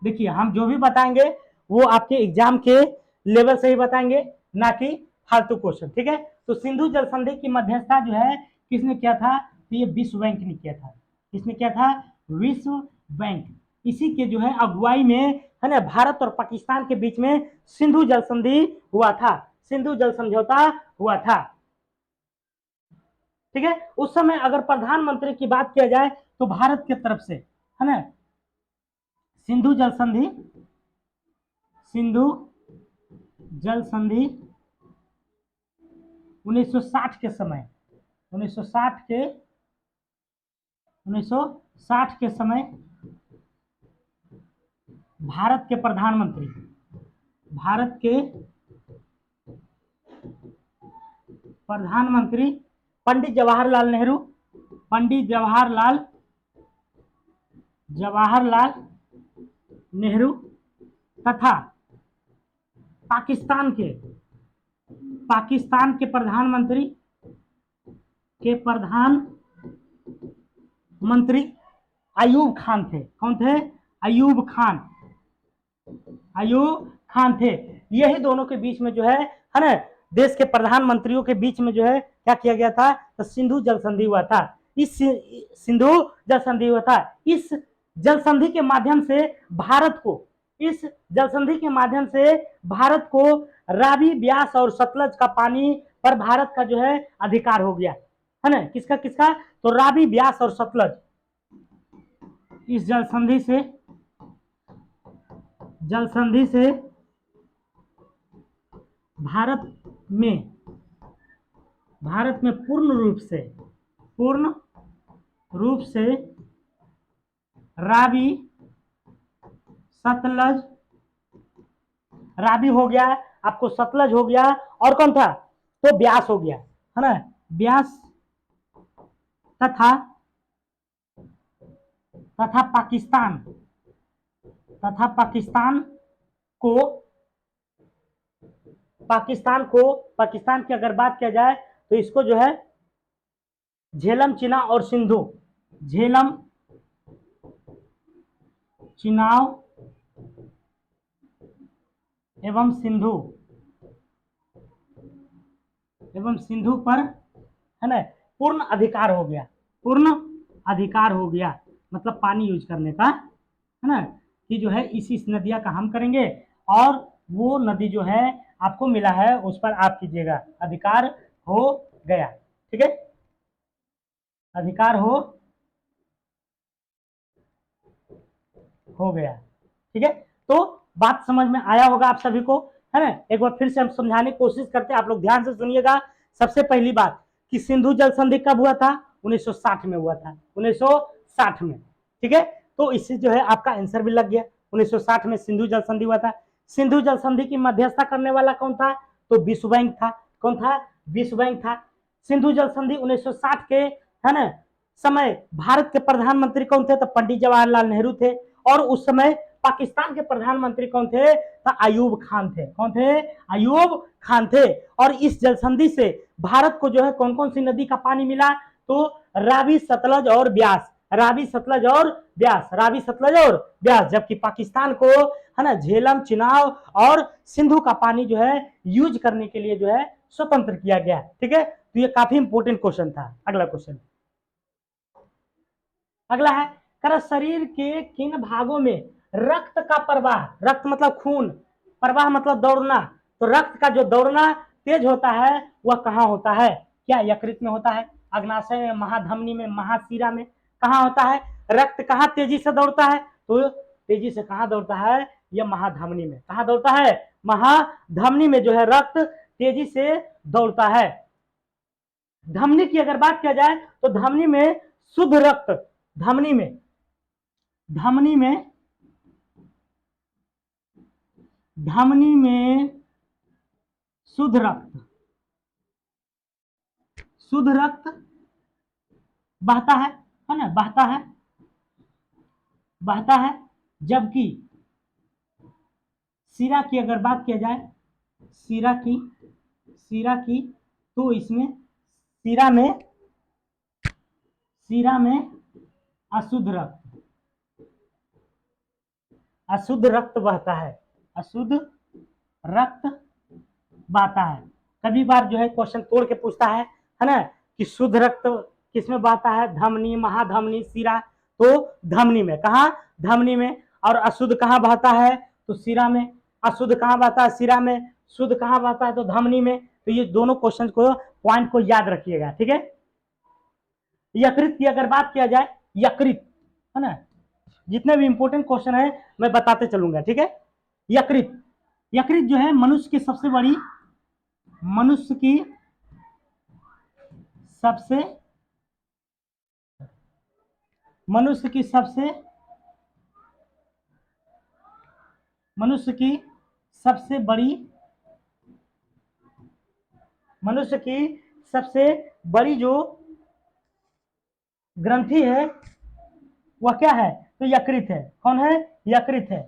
देखिए हम जो भी बताएंगे वो आपके एग्जाम के लेवल से ही बताएंगे, ना कि फालतू क्वेश्चन, ठीक है। तो सिंधु जल संधि की मध्यस्थता जो है किसने किया था, तो ये विश्व बैंक ने किया था। किसने किया था, विश्व बैंक। इसी के जो है अगुवाई में, है ना, भारत और पाकिस्तान के बीच में सिंधु जल संधि हुआ था, सिंधु जल समझौता हुआ था, ठीक है। उस समय अगर प्रधानमंत्री की बात किया जाए तो भारत की तरफ से, है ना, सिंधु जल संधि, सिंधु जल संधि 1960 के समय, 1960 के 1960 के समय भारत के प्रधानमंत्री, भारत के प्रधानमंत्री पंडित जवाहरलाल नेहरू, पंडित जवाहरलाल नेहरू तथा पाकिस्तान के प्रधानमंत्री अयूब खान थे। कौन थे, अयूब खान थे। यही दोनों के बीच में जो है ना, देश के प्रधानमंत्रियों के बीच में जो है क्या किया गया था, तो सिंधु जल संधि हुआ था। इस सिंधु जल संधि हुआ था। इस जल संधि के माध्यम से भारत को, इस जल संधि के माध्यम से भारत को रावी, ब्यास और सतलज का पानी पर भारत का जो है अधिकार हो गया, है ना। किसका किसका, तो रावी, ब्यास और सतलज। इस जल संधि से भारत में पूर्ण रूप से रावी, सतलज, रावी हो गया आपको, सतलज हो गया, और कौन था, तो ब्यास हो गया, है ना, ब्यास तथा पाकिस्तान की अगर बात किया जाए तो इसको जो है झेलम, चिनाब और सिंधु, झेलम, चिनाब एवं सिंधु पर, है ना, पूर्ण अधिकार हो गया, मतलब पानी यूज करने का, है ना, कि जो है इस नदियां का हम करेंगे, और वो नदी जो है आपको मिला है उस पर आप कीजिएगा, अधिकार हो गया, ठीक है, अधिकार हो गया, ठीक है। तो बात समझ में आया होगा आप सभी को, है ना। एक बार फिर से हम समझाने की कोशिश करते हैं, आप लोग ध्यान से सुनिएगा। सबसे पहली बात कि सिंधु जल संधि कब हुआ था, 1960 में हुआ था, 1960 में, ठीक है। तो इससे जो है आपका आंसर भी लग गया, 1960 में सिंधु जल संधि हुआ था। सिंधु जल संधि की मध्यस्थता करने वाला कौन था, तो विश्व बैंक था। कौन था, विश्व बैंक था। सिंधु जल संधि 1960 के, है ना, समय भारत के प्रधानमंत्री कौन थे, तो पंडित जवाहरलाल नेहरू थे। और उस समय पाकिस्तान के प्रधानमंत्री कौन थे, तो अयूब खान थे। कौन थे, अयूब खान थे। और इस जल संधि से भारत को जो है कौन कौन सी नदी का पानी मिला, तो रावी, सतलज और ब्यास, रावी, सतलज और ब्यास, रावी, सतलज और ब्यास। जबकि पाकिस्तान को, है ना, झेलम, चिनाब और सिंधु का पानी जो है यूज करने के लिए जो है स्वतंत्र किया गया, ठीक है। तो ये काफी इंपोर्टेंट क्वेश्चन था। अगला क्वेश्चन, अगला है, कर शरीर के किन भागों में रक्त का प्रवाह, रक्त मतलब खून, प्रवाह मतलब दौड़ना, तो रक्त का जो दौड़ना तेज होता है वह कहाँ होता है, क्या यकृत में होता है, अग्नाशय में, महाधमनी में, महाशिरा में, कहाँ होता है, रक्त कहाँ तेजी से दौड़ता है, तो तेजी से कहाँ दौड़ता है, यह महाधमनी में। कहाँ दौड़ता है, महाधमनी में जो है रक्त तेजी से दौड़ता है। धमनी की अगर बात किया जाए तो धमनी में शुद्ध रक्त, धमनी में धमनी में शुद्ध रक्त, शुद्ध रक्त बहता है ना, बहता है, बहता है। जबकि सीरा की अगर बात किया जाए, सीरा की, सीरा की, तो इसमें सीरा में, सीरा में अशुद्ध रक्त, अशुद्ध रक्त बहता है, अशुद्ध रक्त बहता है। कभी बार जो है क्वेश्चन तोड़ के पूछता है ना, कि शुद्ध रक्त किसमें बहता है, धमनी, महाधमनी, सीरा। तो धमनी में, कहा, धमनी में। और अशुद्ध कहाँ बहता है, तो सीरा में। अशुद्ध कहाँ बहता है, सीरा में। शुद्ध कहाँ बहता है, तो धमनी में। तो ये दोनों क्वेश्चन को, पॉइंट को याद रखिएगा, ठीक है। यकृत की अगर बात किया जाए, यकृत, है ना, जितने भी इंपॉर्टेंट क्वेश्चन है मैं बताते चलूंगा, ठीक है। यकृत, यकृत जो है मनुष्य की सबसे बड़ी, मनुष्य की सबसे, मनुष्य की सबसे, मनुष्य की सबसे बड़ी, मनुष्य की सबसे बड़ी जो ग्रंथि है वह क्या है, तो यकृत है। कौन है, यकृत है।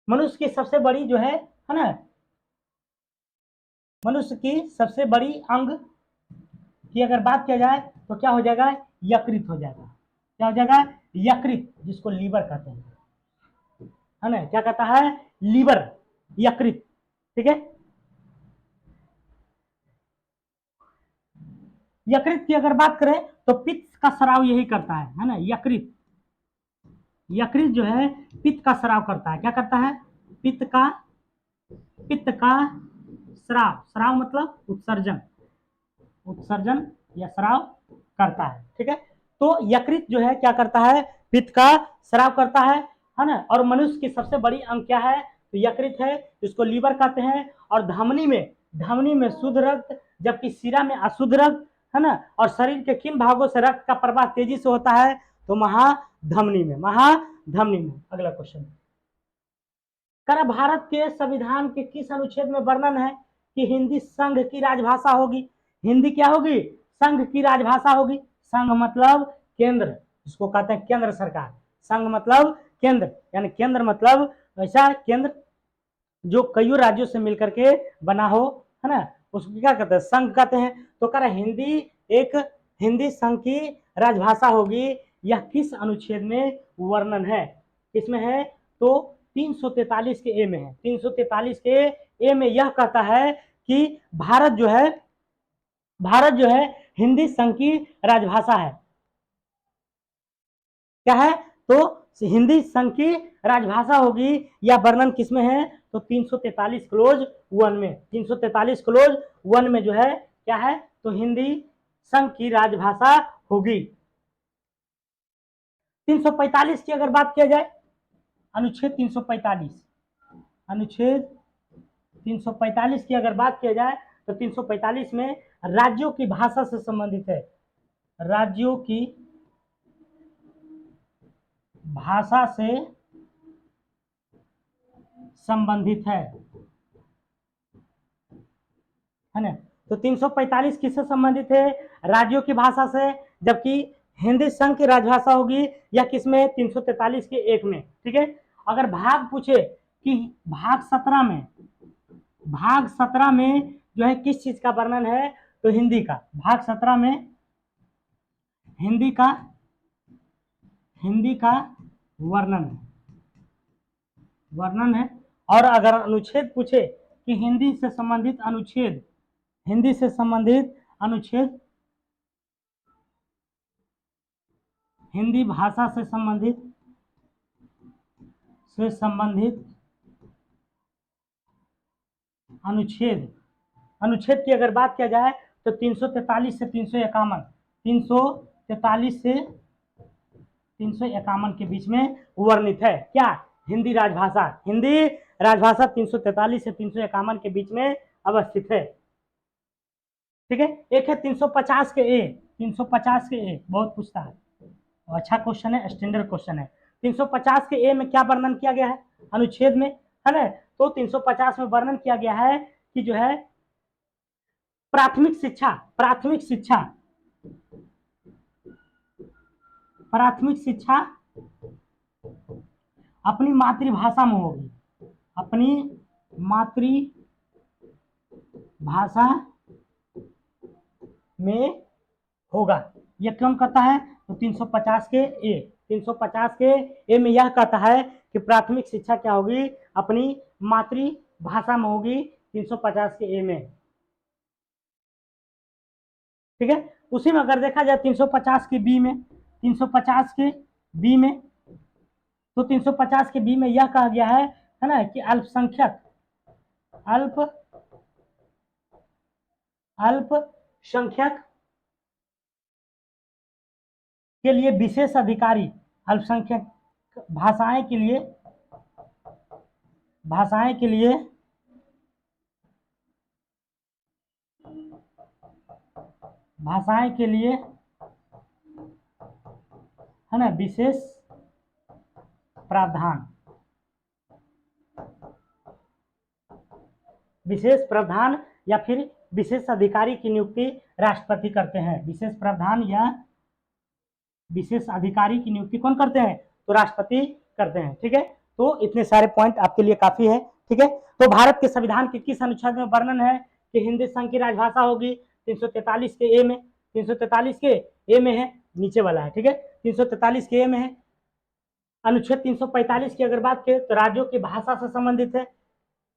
मनुष्य की सबसे बड़ी जो है ना, मनुष्य की सबसे बड़ी अंग की अगर बात किया जाए तो क्या हो जाएगा, यकृत हो जाएगा। क्या हो जाएगा, यकृत, जिसको लीवर कहते हैं, है ना, क्या कहता है, लीवर, यकृत, ठीक है। यकृत की अगर बात करें तो पित्त का स्राव यही करता है ना, यकृत, यकृत जो है पित्त का स्राव करता है। क्या करता है, पित्त का, पित्त का स्राव, स्राव मतलब उत्सर्जन, उत्सर्जन या स्राव करता है, ठीक है। तो यकृत जो है क्या करता है, पित्त का स्राव करता है ना। और मनुष्य की सबसे बड़ी अंग क्या है, तो यकृत है, इसको लीवर कहते हैं। और धमनी में, धमनी में शुद्ध रक्त, जबकि सीरा में अशुद्ध रक्त, है ना। और शरीर के किन भागों से रक्त का प्रवाह तेजी से होता है, तो महाधमनी में, महाधमनी में। अगला क्वेश्चन, कर भारत के संविधान के किस अनुच्छेद में वर्णन है कि हिंदी संघ की राजभाषा होगी। हिंदी क्या होगी, संघ की राजभाषा होगी। संघ मतलब केंद्र, जिसको कहते हैं केंद्र सरकार। संघ मतलब केंद्र, यानी केंद्र मतलब ऐसा केंद्र जो कई राज्यों से मिलकर के बना हो, है ना, उसको क्या कहते हैं, संघ कहते हैं। तो कह रहे हिंदी एक, हिंदी संघ की राजभाषा होगी। यह किस अनुच्छेद में वर्णन है, किसमें है, तो 343 के ए में है। 343 के ए में यह कहता है कि भारत जो है, भारत जो है हिंदी संघ की राजभाषा है। क्या है, तो हिंदी संघ की राजभाषा होगी। या वर्णन किसमें है, तो 343 क्लोज 1 में। 343 क्लोज 1 में जो है क्या है, तो हिंदी संघ की राजभाषा होगी। 345 की अगर बात किया जाए, अनुच्छेद 345, अनुच्छेद 345 की अगर बात किया जाए तो 345 में राज्यों की भाषा से संबंधित है, राज्यों की भाषा से संबंधित है ना। तो 345 किससे संबंधित है, राज्यों की भाषा से। जबकि हिंदी संघ की राजभाषा होगी या किसमें, 343 के एक में, ठीक है। अगर भाग पूछे कि भाग 17 में, भाग 17 में जो है किस चीज का वर्णन है, तो हिंदी का। भाग 17 में हिंदी का, हिंदी का वर्णन है, वर्णन है। और अगर अनुच्छेद पूछे कि हिंदी से संबंधित अनुच्छेद, हिंदी से संबंधित अनुच्छेद, हिंदी भाषा से संबंधित, से संबंधित अनुच्छेद, अनुच्छेद की अगर बात किया जाए तो 343 से 351, 343 से 351 के बीच में वर्णित है। क्या, हिंदी राजभाषा, हिंदी राजभाषा 343 से 351 के बीच में अवस्थित है, ठीक है। एक है 350 के ए, 350 के ए बहुत पूछता है, अच्छा क्वेश्चन है, स्टैंडर्ड क्वेश्चन है। 350 के ए में क्या वर्णन किया गया है अनुच्छेद में, है ना। तो 350 में वर्णन किया गया है कि जो है प्राथमिक शिक्षा, प्राथमिक शिक्षा, प्राथमिक शिक्षा अपनी मातृभाषा में होगी, अपनी मातृभाषा में होगा। यह कौन कहता है? तो 350 के ए, 350 के ए में यह कहता है कि प्राथमिक शिक्षा क्या होगी? अपनी मातृभाषा में होगी, 350 के ए में। ठीक है। उसी में अगर देखा जाए 350 के बी में, 350 के बी में, तो 350 के बी में यह कहा गया है ना, कि अल्पसंख्यक, अल्पसंख्यक के लिए विशेष अधिकारी, अल्पसंख्यक भाषाएं के लिए, भाषाएं के लिए है ना विशेष प्रावधान, विशेष प्रावधान या फिर विशेष अधिकारी की नियुक्ति राष्ट्रपति करते हैं। विशेष प्रावधान या विशेष अधिकारी की नियुक्ति कौन करते हैं? तो राष्ट्रपति करते हैं। ठीक है। तो इतने सारे पॉइंट आपके लिए काफी है। ठीक है। तो भारत के संविधान के किस अनुच्छेद में वर्णन है कि हिंदी संघ की राजभाषा होगी? 343 के ए में, 343 के ए में है, नीचे वाला है। ठीक है। 343 के ए में है। अनुच्छेद 345 की अगर बात करें तो राज्यों की भाषा से संबंधित है।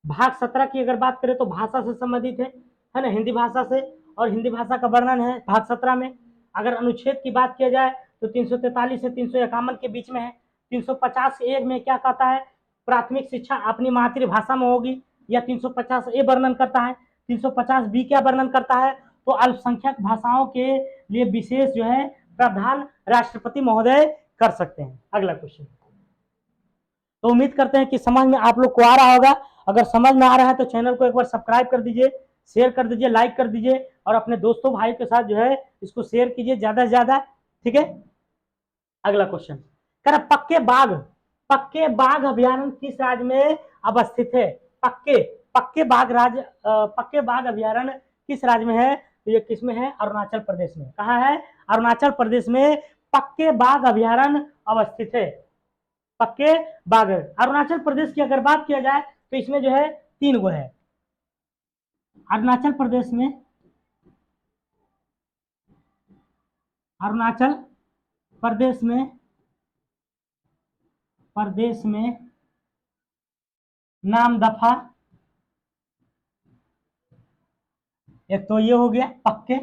भाग 17 की अगर बात करें तो भाषा से संबंधित है ना, हिंदी भाषा से, और हिंदी भाषा का वर्णन है भाग 17 में। अगर अनुच्छेद की बात किया जाए तो 343 से 351 के बीच में है। 350 ए में क्या कहता है? प्राथमिक शिक्षा अपनी मातृभाषा में होगी, या 350 ए वर्णन करता है। 350 बी क्या वर्णन करता है? तो अल्पसंख्यक भाषाओं के लिए विशेष जो है प्रावधान राष्ट्रपति महोदय कर सकते हैं। अगला क्वेश्चन। तो उम्मीद करते हैं कि समझ में आप लोग को आ रहा होगा। अगर समझ में आ रहा है तो चैनल को एक बार सब्सक्राइब कर दीजिए, शेयर कर दीजिए, लाइक कर दीजिए, और अपने दोस्तों भाई के साथ जो है इसको शेयर कीजिए ज्यादा से ज्यादा। ठीक है। अगला क्वेश्चन कर, पक्के बाघ अभयारण्य किस राज्य में अवस्थित है? पक्के बाघ अभयारण्य किस राज्य में है? तो ये किस में है? अरुणाचल प्रदेश में। कहाँ है? अरुणाचल प्रदेश में पक्के बाघ अभयारण्य अवस्थित है। पक्के बाघ अरुणाचल प्रदेश की अगर बात किया जाए तो इसमें जो है 3 गो है। अरुणाचल प्रदेश में नामदफा, एक तो ये हो गया पक्के,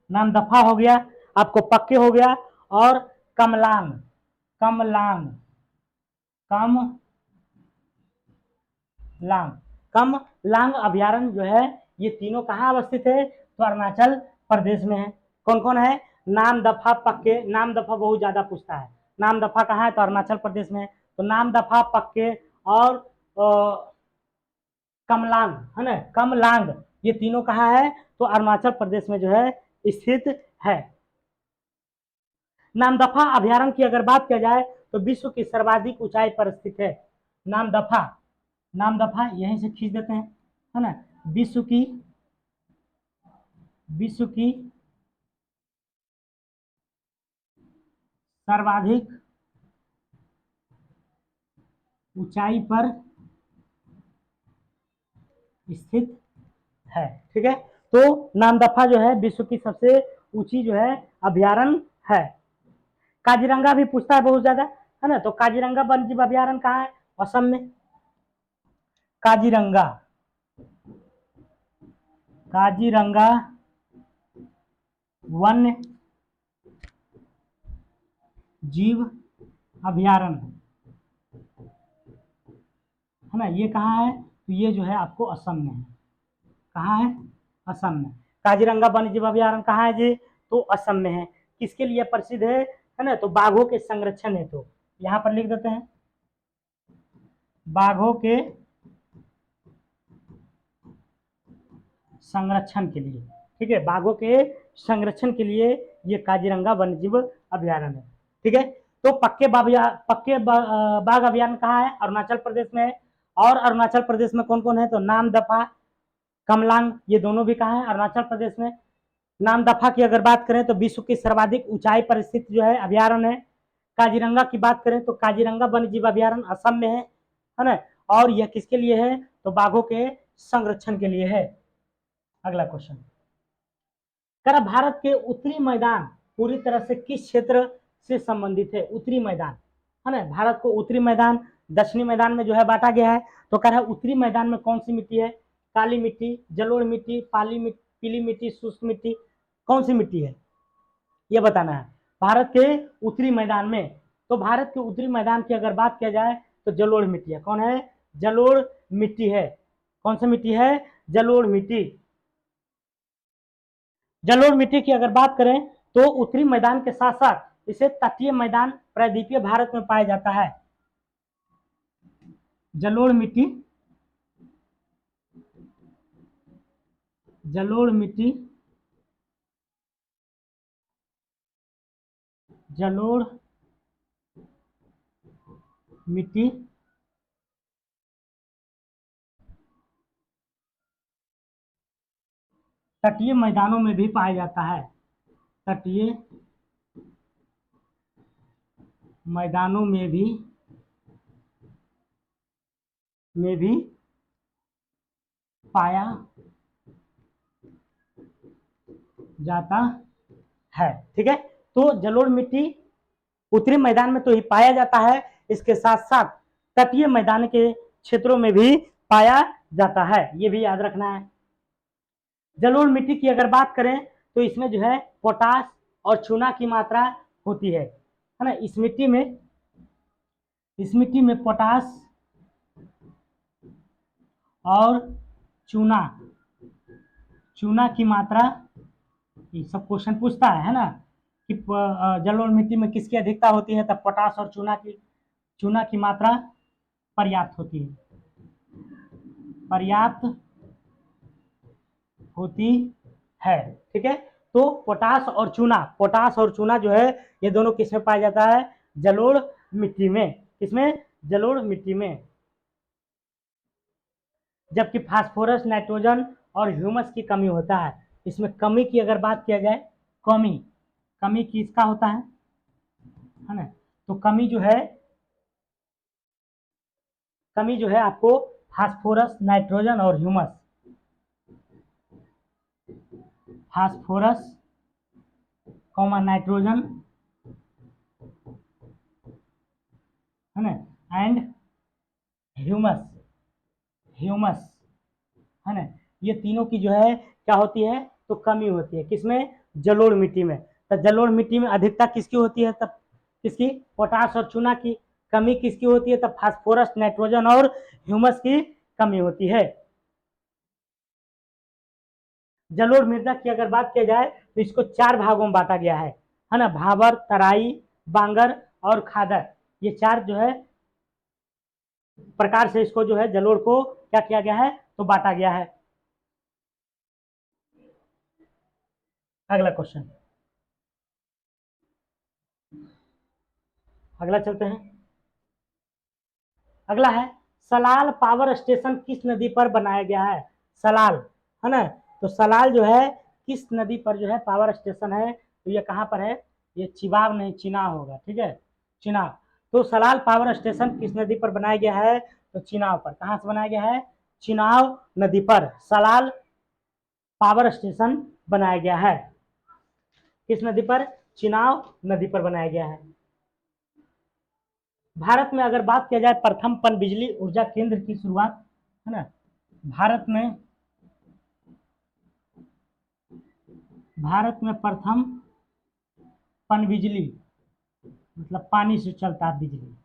नामदफा हो गया आपको, पक्के हो गया, और कमलांग कमलांग अभयारण्य जो है, ये तीनों कहाँ अवस्थित है? तो अरुणाचल प्रदेश में है। कौन कौन है? नामदफा, पक्के। नामदफा बहुत ज्यादा पूछता है। नामदफा कहाँ है? तो अरुणाचल प्रदेश में है। तो नामदफा, पक्के और कमलांग, है ना, कमलांग, ये तीनों कहाँ है? तो अरुणाचल प्रदेश में जो है स्थित है। नामदफा अभयारण्य की अगर बात किया जाए तो विश्व की सर्वाधिक ऊंचाई पर स्थित है। नामदफा यहीं से खींच देते हैं, है ना, विश्व की सर्वाधिक ऊंचाई पर स्थित है। ठीक है। तो नामदफा जो है विश्व की सबसे ऊंची जो है अभयारण्य है। काजीरंगा भी पूछता है बहुत ज्यादा, है ना। तो काजीरंगा वन्यजीव अभयारण्य कहाँ है? असम में। काजीरंगा वन्य जीव अभयारण्य, है ना, ये कहाँ है? तो ये जो है आपको असम में है। कहाँ है? असम में। काजीरंगा वन्य जीव अभयारण्य कहाँ है जी? तो असम में है। किसके लिए प्रसिद्ध है ना? तो बाघों के संरक्षण है। तो यहाँ पर लिख देते हैं, बाघों के संरक्षण के लिए। ठीक है। बाघों के संरक्षण के लिए ये काजीरंगा वन्यजीव अभयारण्य है। ठीक है। तो बाघ अभ्यारण्य कहाँ है? अरुणाचल प्रदेश में है। और अरुणाचल प्रदेश में कौन कौन है? तो नामदफा, कमलांग, ये दोनों भी कहाँ है? अरुणाचल प्रदेश में। नामदफा की अगर बात करें तो विश्व की सर्वाधिक ऊंचाई पर स्थित जो है अभ्यारण्य है। काजीरंगा की बात करें तो काजीरंगा वन्य जीव अभ्यारण्य असम में है ना। और यह किसके लिए है? तो बाघों के संरक्षण के लिए है। अगला क्वेश्चन, कर भारत के उत्तरी मैदान पूरी तरह से किस क्षेत्र से संबंधित है? उत्तरी मैदान है ना, भारत को उत्तरी मैदान, दक्षिणी मैदान में जो है बांटा गया है। तो कह रहा है उत्तरी मैदान में कौन सी मिट्टी है? काली मिट्टी, जलोढ़ मिट्टी, पीली मिट्टी, शुष्क मिट्टी, कौन सी मिट्टी है ये बताना है भारत के उत्तरी मैदान में। तो भारत के उत्तरी मैदान की अगर बात किया जाए तो जलोढ़ मिट्टी है। कौन है? जलोढ़ मिट्टी है। कौन सी मिट्टी है? जलोढ़ मिट्टी। जलोढ़ मिट्टी की अगर बात करें तो उत्तरी मैदान के साथ साथ इसे तटीय मैदान प्रायद्वीपीय भारत में पाया जाता है। जलोढ़ मिट्टी, जलोढ़ मिट्टी, जलोढ़ मिट्टी तटीय मैदानों में भी पाया जाता है। तटीय मैदानों में भी पाया जाता है। ठीक है, तो जलोढ़ मिट्टी उत्तरी मैदान में तो ही पाया जाता है, इसके साथ साथ तटीय मैदान के क्षेत्रों में भी पाया जाता है, ये भी याद रखना है। जलोढ़ मिट्टी की अगर बात करें तो इसमें जो है पोटास और चूना की मात्रा होती है ना। इस मिट्टी में पोटास और चूना की मात्रा, ये सब क्वेश्चन पूछता है ना कि जलोढ़ मिट्टी में किसकी अधिकता होती है? तब पोटास और चूना की मात्रा पर्याप्त होती है, पर्याप्त होती है। ठीक है, तो पोटास और चूना जो है ये दोनों किसमें पाया जाता है? जलोढ़ मिट्टी में। किसमें? जलोढ़ मिट्टी में। जबकि फास्फोरस, नाइट्रोजन और ह्यूमस की कमी होता है। इसमें कमी की अगर बात किया जाए, कमी किसका होता है ना, तो कमी जो है आपको फास्फोरस, नाइट्रोजन और ह्यूमस, फास्फोरस नाइट्रोजन है ना एंड ह्यूमस है ना, ये तीनों की जो है क्या होती है? तो कमी होती है। किसमें? जलोढ़ मिट्टी में। तो जलोढ़ मिट्टी में अधिकता किसकी होती है? तब किसकी? पोटास और चूना की। कमी किसकी होती है? तब फास्फोरस, नाइट्रोजन और ह्यूमस की कमी होती है। जलोढ़ मृदा की अगर बात किया जाए तो इसको 4 भागों में बांटा गया है ना, भाबर, तराई, बांगर और खादर। ये 4 जो है प्रकार से इसको जो है जलोढ़ को क्या किया गया है? तो बांटा गया है। अगला क्वेश्चन, अगला चलते हैं। अगला है सलाल पावर स्टेशन किस नदी पर बनाया गया है? सलाल है ना, तो सलाल जो है किस नदी पर जो है पावर स्टेशन है? तो ये कहाँ पर है? ये चिबाब नहीं, चिनाब होगा। ठीक है, चिनाब। तो सलाल पावर स्टेशन किस नदी पर बनाया गया है? तो चिनाब पर। कहाँ से बनाया गया है? चिनाब नदी पर सलाल पावर स्टेशन बनाया गया है। किस नदी पर? चिनाब नदी पर बनाया गया है। भारत में अगर बात किया जाए प्रथम पनबिजली ऊर्जा केंद्र की शुरुआत है ना, भारत में प्रथम पनबिजली मतलब पानी से चलता है बिजली,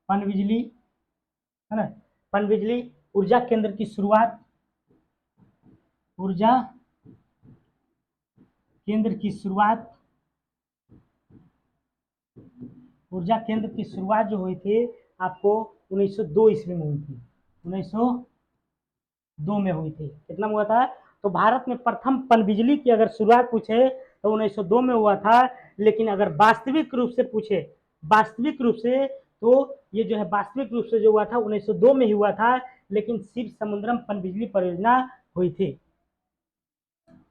पनबिजली है ना, पनबिजली ऊर्जा केंद्र की शुरुआत, ऊर्जा केंद्र की शुरुआत, ऊर्जा केंद्र की शुरुआत जो हुई थी आपको 1902 ईस्वी में हुई थी। 1902 में हुई थी। कितना में हुआ था? तो भारत में प्रथम पनबिजली की अगर शुरुआत पूछे तो 1902 में हुआ था, लेकिन अगर वास्तविक रूप से पूछे वास्तविक रूप से तो ये जो है वास्तविक रूप से जो हुआ था 1902 में ही हुआ था, लेकिन शिव समुद्रम पनबिजली परियोजना हुई थी।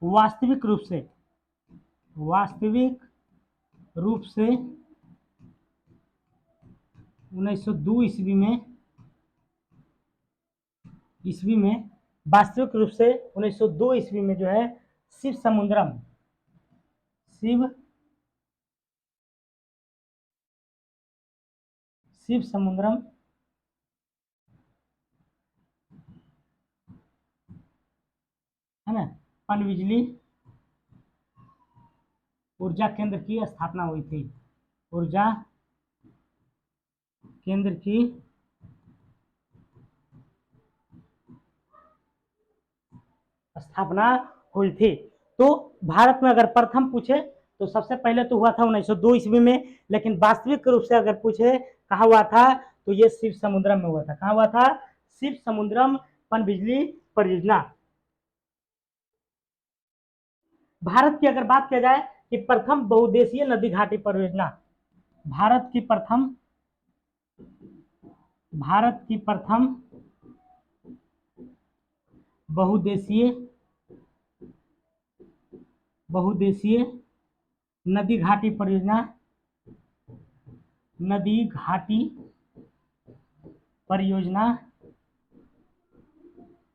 वास्तविक रूप से 1902 ईस्वी में वास्तविक रूप से 1902 ईस्वी में जो है शिव समुद्रम है ना पनबिजली ऊर्जा केंद्र की स्थापना हुई थी। ऊर्जा केंद्र की स्थापना हुई थी। तो भारत में अगर प्रथम पूछे तो सबसे पहले तो हुआ था 1902 ईस्वी में, लेकिन वास्तविक रूप से अगर पूछे कहाँ हुआ था तो ये शिव समुद्रम में हुआ था। कहाँ हुआ था? शिव समुद्रम पनबिजली परियोजना। भारत की अगर बात किया जाए कि प्रथम बहुउद्देशीय नदी घाटी परियोजना, भारत की प्रथम बहुउद्देशीय नदी घाटी परियोजना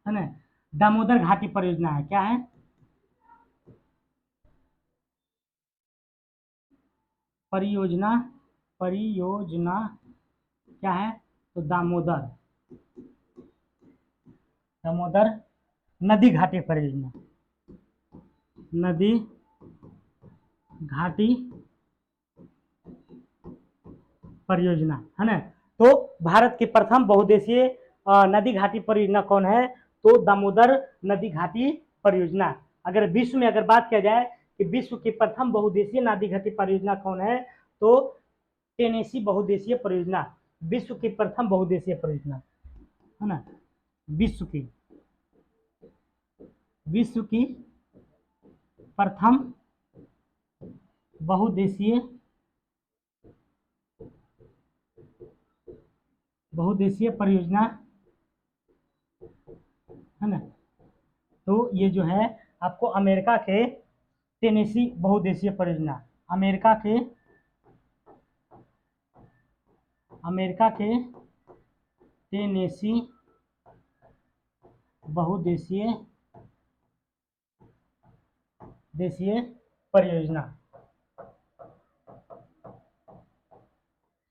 है ना दामोदर घाटी परियोजना है। क्या है? परियोजना क्या है? तो दामोदर नदी घाटी परियोजना, नदी घाटी परियोजना है ना। तो भारत की प्रथम बहुउद्देशीय नदी घाटी परियोजना कौन है? तो दामोदर नदी घाटी परियोजना। अगर विश्व में अगर बात किया जाए कि विश्व की प्रथम बहुउद्देशीय नदी घाटी परियोजना कौन है, तो टेनेसी बहुउद्देशीय परियोजना विश्व की प्रथम बहुउद्देशीय परियोजना है ना। विश्व की प्रथम बहुउद्देशीय परियोजना है ना। तो ये जो है आपको अमेरिका के टेनेसी बहुउद्देशीय परियोजना, अमेरिका के टेनेसी बहुउद्देशीय परियोजना,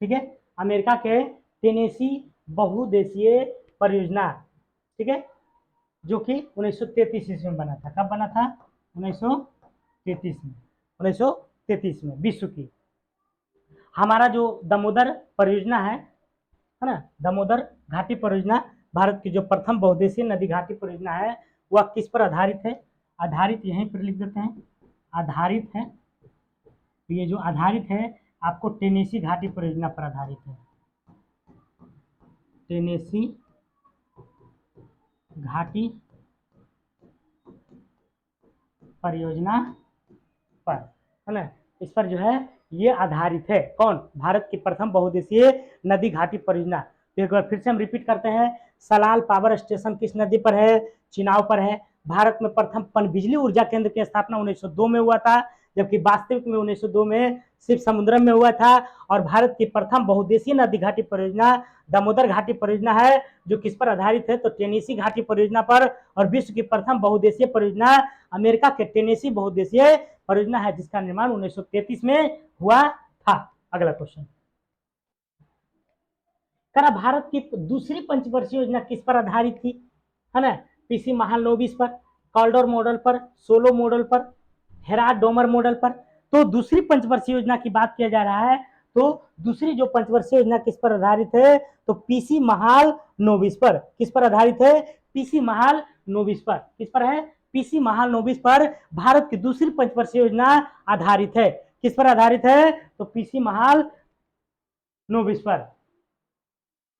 ठीक है। अमेरिका के टेनेसी बहुउद्देशीय परियोजना, ठीक है, जो कि 1933 ईस्वी में बना था। कब बना था? 1933 में विश्व की। हमारा जो दामोदर परियोजना है ना, दामोदर घाटी परियोजना भारत की जो प्रथम बहुउद्देशीय नदी घाटी परियोजना है, वह किस पर आधारित है? आधारित यहीं पर लिख देते हैं, आधारित है। तो ये जो आधारित है आपको टेनेसी घाटी परियोजना पर आधारित है, टेनेसी घाटी परियोजना पर है ना। इस पर जो है ये आधारित है। कौन? भारत की प्रथम बहुउद्देशीय नदी घाटी परियोजना। तो एक बार फिर से हम रिपीट करते हैं, सलाल पावर स्टेशन किस नदी पर है? चिनाव पर है। भारत में प्रथम पनबिजली ऊर्जा केंद्र की स्थापना 1902 में हुआ था, जबकि वास्तविक में 1902 में शिव समुद्रम में हुआ था। और भारत की प्रथम बहुउद्देशीय नदी घाटी परियोजना दामोदर घाटी परियोजना है, जो किस पर आधारित है? तो टेनेसी घाटी परियोजना पर। और विश्व की प्रथम बहुउद्देशीय परियोजना अमेरिका के टेनेसी बहुउद्देशीय परियोजना है, जिसका निर्माण 1933 में हुआ था। अगला क्वेश्चन, करा भारत की दूसरी पंचवर्षीय योजना किस पर आधारित थी? है ना, पीसी महालनोबिस पर, कॉल्डोर मॉडल पर, सोलो मॉडल पर, हेराल्ड डोमर मॉडल पर। तो दूसरी पंचवर्षीय योजना की बात किया जा रहा है, तो दूसरी जो पंचवर्षीय योजना किस पर आधारित है? तो पीसी महालनोबिस पर। किस पर आधारित है? पीसी महालनोबिस पर। किस पर है? पीसी महालनोबिस पर भारत की दूसरी पंचवर्षीय योजना आधारित है। किस पर आधारित है? तो पीसी महालनोबिस पर,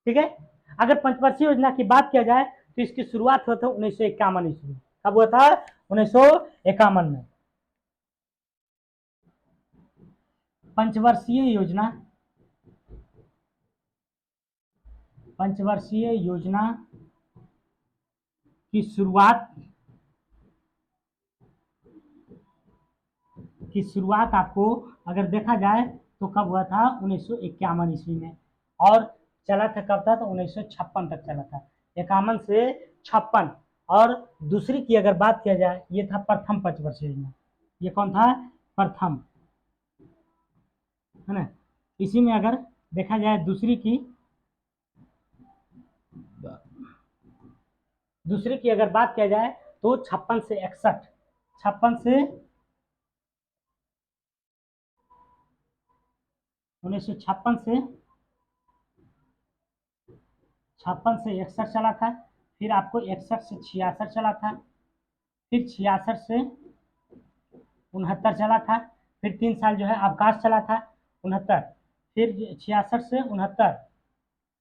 ठीक है। अगर पंचवर्षीय योजना की बात किया जाए तो इसकी शुरुआत हुआ था 1951 ईस्वी। कब हुआ था? 1951 में। पंचवर्षीय योजना पंचवर्षीय योजना की शुरुआत आपको अगर देखा जाए तो कब हुआ था, 1951 ईस्वी में, और चला था कब था, तो 1956 तक चला था, 51 से 56। और दूसरी की अगर बात किया जाए, ये था प्रथम पंचवर्षीय योजना। ये कौन था, प्रथम, है ना। इसी में अगर देखा जाए दूसरी की अगर बात किया जाए तो 56 से 61, 56 से 1956 से 61 चला था, फिर आपको 61 से 66 चला था, फिर 66 से 69 चला था, फिर 3 साल जो है अवकाश चला था, 69, फिर 66 से 69,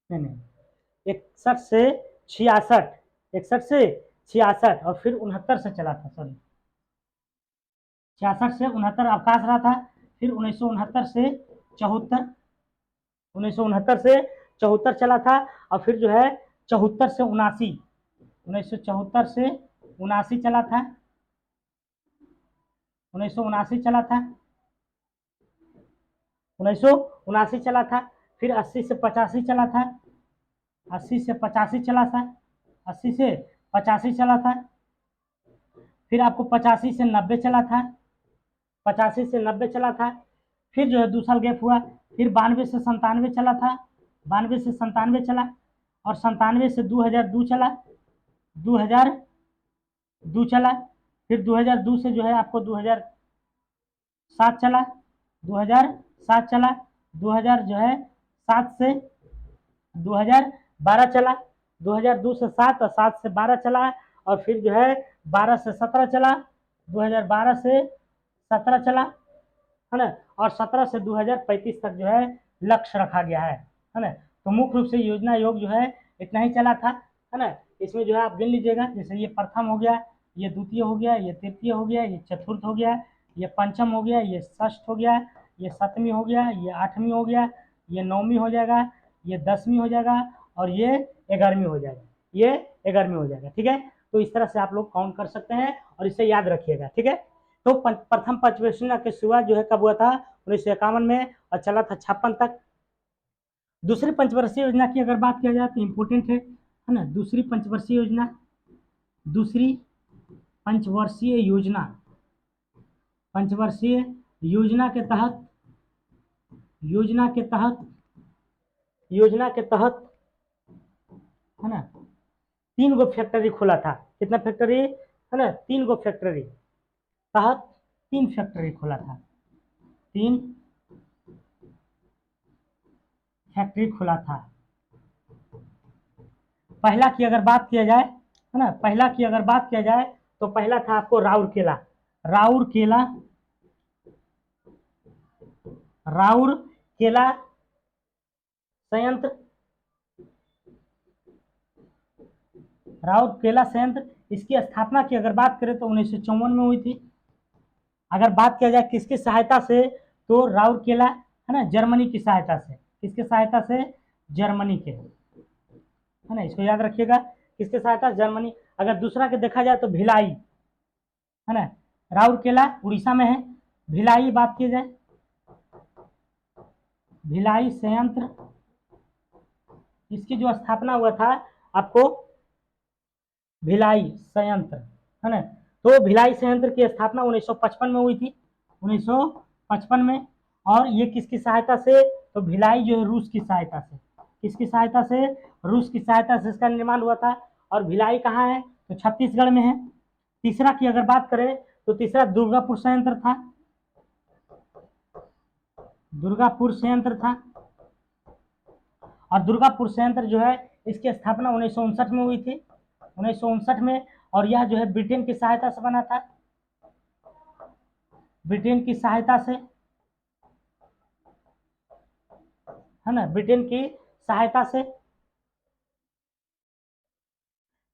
नहीं 61 से 66, 61 से 66 और फिर 69 से चला था, सॉरी 66 से 69 अवकाश रहा था, फिर 1969 से 74, 1969 से 74 चला था, और फिर जो है 74 से 79, 1974 से 79 चला था, 1979 चला था, 1979 चला था, फिर 80 से 85 चला था, 80 से 85 चला था, 80 से 85 चला था, फिर आपको 85 से 90 चला था, 85 से 90 चला था, फिर जो है 2 साल गैप हुआ, फिर 92 से 97 चला था, 92 से 97 चला, और 97 से 2002 चला, 2002 चला, फिर 2002 से जो है आपको 2007 चला, 2007 चला, 2000 जो है 7 से 2012 चला, 2002 से 7 और 7 से 12 चला, और फिर जो है 12 से 17 चला, 2012 से 17 चला, है ना, और 17 से 2035 तक जो है लक्ष्य रखा गया है ना। तो मुख्य रूप से योजना योग जो है इतना ही चला था, है ना। इसमें जो है आप गिन लीजिएगा, जैसे ये प्रथम हो गया, ये द्वितीय हो गया, ये तृतीय हो गया, ये चतुर्थ हो गया, ये पंचम हो गया, ये षष्ठ हो गया, ये सप्तमी हो गया, ये आठवीं हो गया, ये नौवीं हो जाएगा, ये 10वीं हो जाएगा, और ये 11वीं हो जाएगा, ये 11वीं हो जाएगा, ठीक है। तो इस तरह से आप लोग काउंट कर सकते हैं और इसे याद रखिएगा, ठीक है। तो प्रथम पंचवर्षीय योजना की शुरुआत जो है कब हुआ था, 1951 में, और चला था 56 तक। दूसरी पंचवर्षीय योजना की अगर बात किया जाए तो इम्पोर्टेंट है ना। दूसरी पंचवर्षीय योजना पंचवर्षीय योजना के तहत है ना 3 गो फैक्ट्री खुला था। कितना फैक्ट्री है ना, 3 गो फैक्ट्री तहत 3 फैक्ट्री खुला था, 3 फैक्ट्री खुला था। पहला की अगर बात किया जाए, है ना, पहला की अगर बात किया जाए तो पहला था आपको राउरकेला संयंत्र, राउरकेला संयंत्र। इसकी स्थापना की अगर बात करें तो 1954 में हुई थी। अगर बात किया जाए किसकी सहायता से, तो राउरकेला है ना जर्मनी की सहायता से। किसके सहायता से, जर्मनी के, है ना, इसको याद रखिएगा, किसके सहायता, जर्मनी। अगर दूसरा के देखा जाए तो भिलाई, है ना, राउरकेला उड़ीसा में है। भिलाई बात की जाए, भिलाई संयंत्र, इसकी जो स्थापना हुआ था आपको, भिलाई संयंत्र, है ना। तो भिलाई संयंत्र की स्थापना 1955 में हुई थी, 1955 में। और ये किसकी सहायता से, तो भिलाई जो है रूस की सहायता से। किसकी सहायता से, रूस की सहायता से इसका निर्माण हुआ था। और भिलाई कहाँ है, तो छत्तीसगढ़ में है। तीसरा की अगर बात करें तो तीसरा दुर्गापुर संयंत्र था, दुर्गापुर संयंत्र था। और दुर्गापुर संयंत्र जो है इसकी स्थापना 1959 में हुई थी, 1959 में। और यह जो है ब्रिटेन की सहायता से बना था, ब्रिटेन की सहायता से, है ना, ब्रिटेन की सहायता से।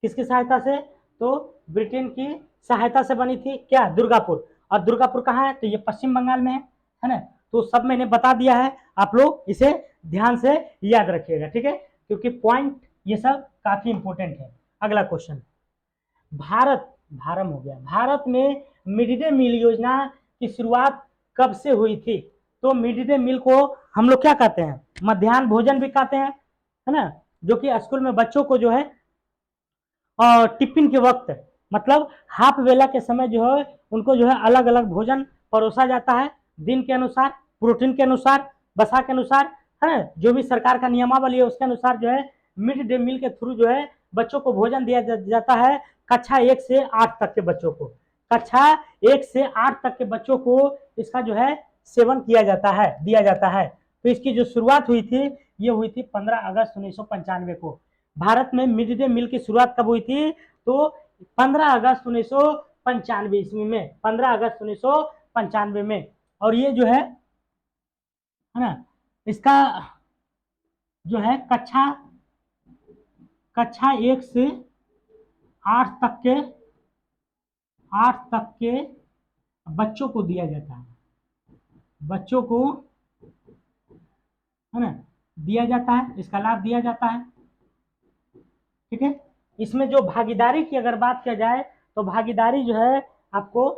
किसकी सहायता से, तो ब्रिटेन की सहायता से बनी थी क्या, दुर्गापुर। और दुर्गापुर कहाँ है, तो ये पश्चिम बंगाल में है ना। तो सब मैंने बता दिया है, आप लोग इसे ध्यान से याद रखिएगा, ठीक है। क्योंकि पॉइंट ये सब काफी इंपॉर्टेंट है। अगला क्वेश्चन, भारत में मिड डे मील योजना की शुरुआत कब से हुई थी? तो मिड डे मील को हम लोग क्या कहते हैं? मध्याह्न भोजन भी कहते हैं, है ना, जो कि स्कूल में बच्चों को जो है टिफिन के वक्त, मतलब हाफ वेला के समय जो है उनको जो है अलग अलग भोजन परोसा जाता है, दिन के अनुसार, प्रोटीन के अनुसार, वसा के अनुसार, है जो भी सरकार का नियमावली है उसके अनुसार जो है मिड डे मील के थ्रू जो है बच्चों को भोजन दिया जाता है। कक्षा 1 से 8 तक के बच्चों को, कक्षा 1 से 8 तक के बच्चों को इसका जो है सेवन किया जाता है, दिया जाता है। तो इसकी जो शुरुआत हुई थी ये हुई थी 15 अगस्त 1995 को। भारत में मिड डे मील की शुरुआत कब हुई थी? तो 15 अगस्त 1995 ईस्वी में, 15 अगस्त 1995 में। और ये जो है ना, इसका जो है कक्षा 1 से 8 तक के 8 तक के बच्चों को दिया जाता है, बच्चों को, है ना, दिया जाता है, इसका लाभ दिया जाता है। ठीक है, इसमें जो भागीदारी की अगर बात किया जाए तो भागीदारी जो है आपको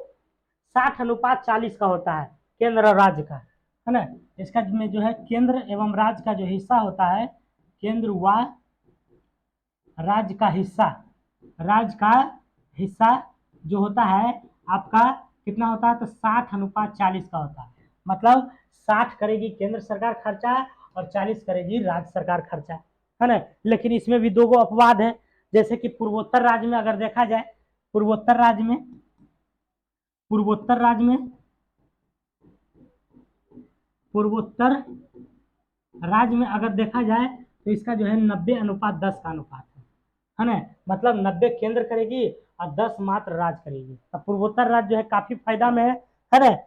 60:40 का होता है, केंद्र और राज्य का, है ना। इसका में जो है केंद्र एवं राज्य का जो हिस्सा होता है, केंद्र व राज्य का हिस्सा, राज्य का हिस्सा जो होता है आपका कितना होता है? तो 60:40 का होता है। मतलब 60 करेगी केंद्र सरकार खर्चा और 40 करेगी राज्य सरकार खर्चा, है ना। लेकिन इसमें भी दो अपवाद है, जैसे कि पूर्वोत्तर राज्य में अगर देखा जाए, पूर्वोत्तर राज्य में अगर देखा जाए तो इसका जो है 90:10 का अनुपात है ना। मतलब 90 केंद्र करेगी और 10 मात्र राज्य करेगी। अब पूर्वोत्तर राज्य जो है काफी फायदा में है ना।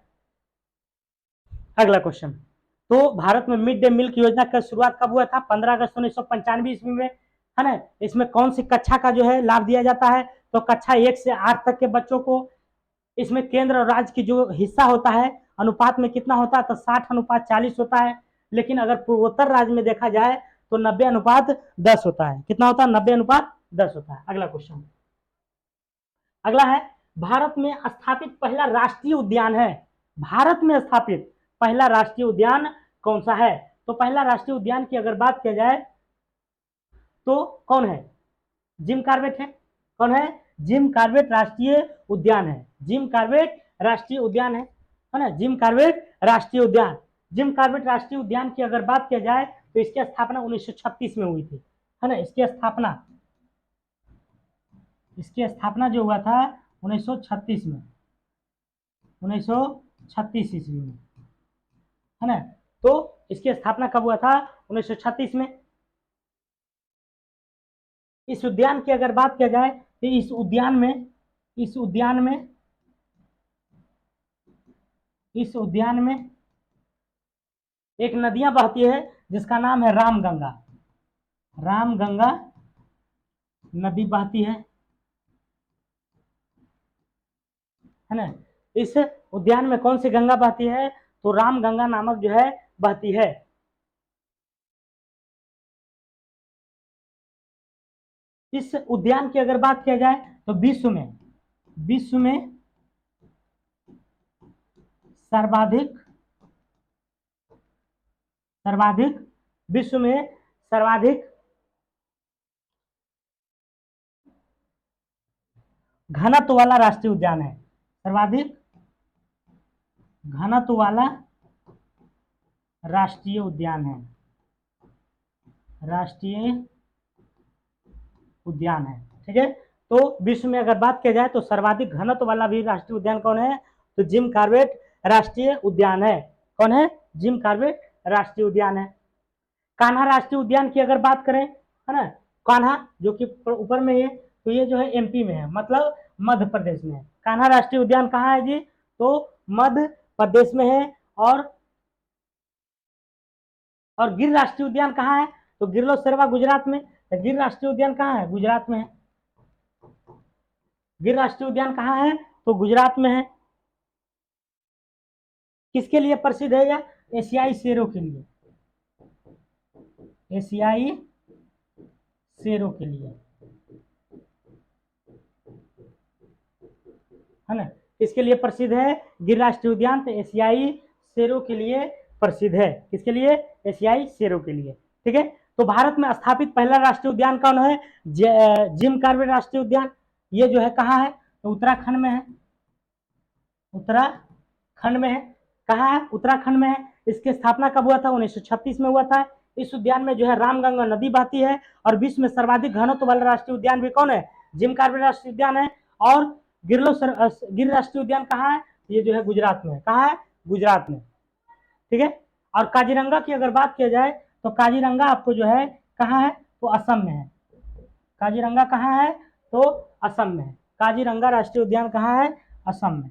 अगला क्वेश्चन, तो भारत में मिड डे मील की योजना का शुरुआत कब हुआ था? 15 अगस्त 1995 ईस्वी में, है ना। इसमें कौन सी कक्षा का जो है लाभ दिया जाता है? तो कक्षा 1 से 8 तक के बच्चों को। इसमें केंद्र और राज्य की जो हिस्सा होता है अनुपात में कितना होता है? तो 60:40 होता है। लेकिन अगर पूर्वोत्तर राज्य में देखा जाए तो 90:10 होता है। कितना होता है? 90:10 होता है। अगला क्वेश्चन, अगला है, भारत में स्थापित पहला राष्ट्रीय उद्यान है, भारत में स्थापित पहला राष्ट्रीय उद्यान कौन सा है? तो पहला राष्ट्रीय उद्यान की अगर बात किया जाए तो कौन है? जिम कॉर्बेट है। कौन है? जिम कॉर्बेट राष्ट्रीय उद्यान है, जिम कॉर्बेट राष्ट्रीय उद्यान है ना, जिम कॉर्बेट राष्ट्रीय उद्यान। जिम कॉर्बेट राष्ट्रीय उद्यान की अगर बात किया जाए तो इसकी स्थापना 1936 में हुई थी, है ना। इसकी स्थापना जो हुआ था 1936 में, 1936 ईस्वी में, है ना। तो इसकी स्थापना कब हुआ था? 1936 में। इस उद्यान की अगर बात किया जाए तो इस उद्यान में एक नदियां बहती है जिसका नाम है रामगंगा, रामगंगा नदी बहती है ना। इस उद्यान में कौन सी गंगा बहती है? तो रामगंगा नामक जो है बहती है। इस उद्यान की अगर बात किया जाए तो विश्व में सर्वाधिक विश्व में सर्वाधिक घनत्व वाला राष्ट्रीय उद्यान है, सर्वाधिक घनत्व वाला राष्ट्रीय उद्यान है, राष्ट्रीय उद्यान है। ठीक है, तो विश्व में अगर बात किया जाए तो सर्वाधिक घनत्व वाला भी राष्ट्रीय उद्यान कौन है? तो जिम कॉर्बेट राष्ट्रीय उद्यान है। कौन है? जिम कॉर्बेट राष्ट्रीय उद्यान है। कान्हा राष्ट्रीय उद्यान की अगर बात करें, है ना, कान्हा जो कि ऊपर में है, तो ये जो है एमपी में है, मतलब मध्य प्रदेश में है। कान्हा राष्ट्रीय उद्यान कहाँ है जी? तो मध्य प्रदेश में है। और गिर राष्ट्रीय उद्यान कहाँ है? तो गिरलो शेरवा गुजरात में। तो गिर राष्ट्रीय उद्यान कहाँ है? गुजरात में है। गिर राष्ट्रीय उद्यान कहाँ है? तो गुजरात में है। किसके लिए प्रसिद्ध है यह? एशियाई शेरों के लिए, एशियाई शेरों के लिए, है ना। किसके लिए प्रसिद्ध है? गिर राष्ट्रीय उद्यान तो एशियाई शेरों के लिए प्रसिद्ध है। किसके लिए? एशियाई शेरों के लिए। ठीक है, तो भारत में स्थापित पहला राष्ट्रीय उद्यान कौन है? जिम कॉर्बेट राष्ट्रीय उद्यान। ये जो है कहाँ है? तो उत्तराखंड में है। उत्तराखंड में है। कहाँ है? उत्तराखंड में है। इसकी स्थापना कब हुआ था? 1936 में हुआ था। इस उद्यान में जो है रामगंगा नदी बहती है और विश्व में सर्वाधिक घनत्व वाला राष्ट्रीय उद्यान भी कौन है? जिम कॉर्बेट राष्ट्रीय उद्यान है। और गिर राष्ट्रीय उद्यान कहाँ है? ये जो है गुजरात में है। कहाँ है? गुजरात में। ठीक है, और काजीरंगा की अगर बात किया जाए तो काजीरंगा आपको जो है कहाँ है? तो असम में है। काजीरंगा कहाँ है? तो असम में है। काजीरंगा राष्ट्रीय उद्यान कहाँ है? असम में।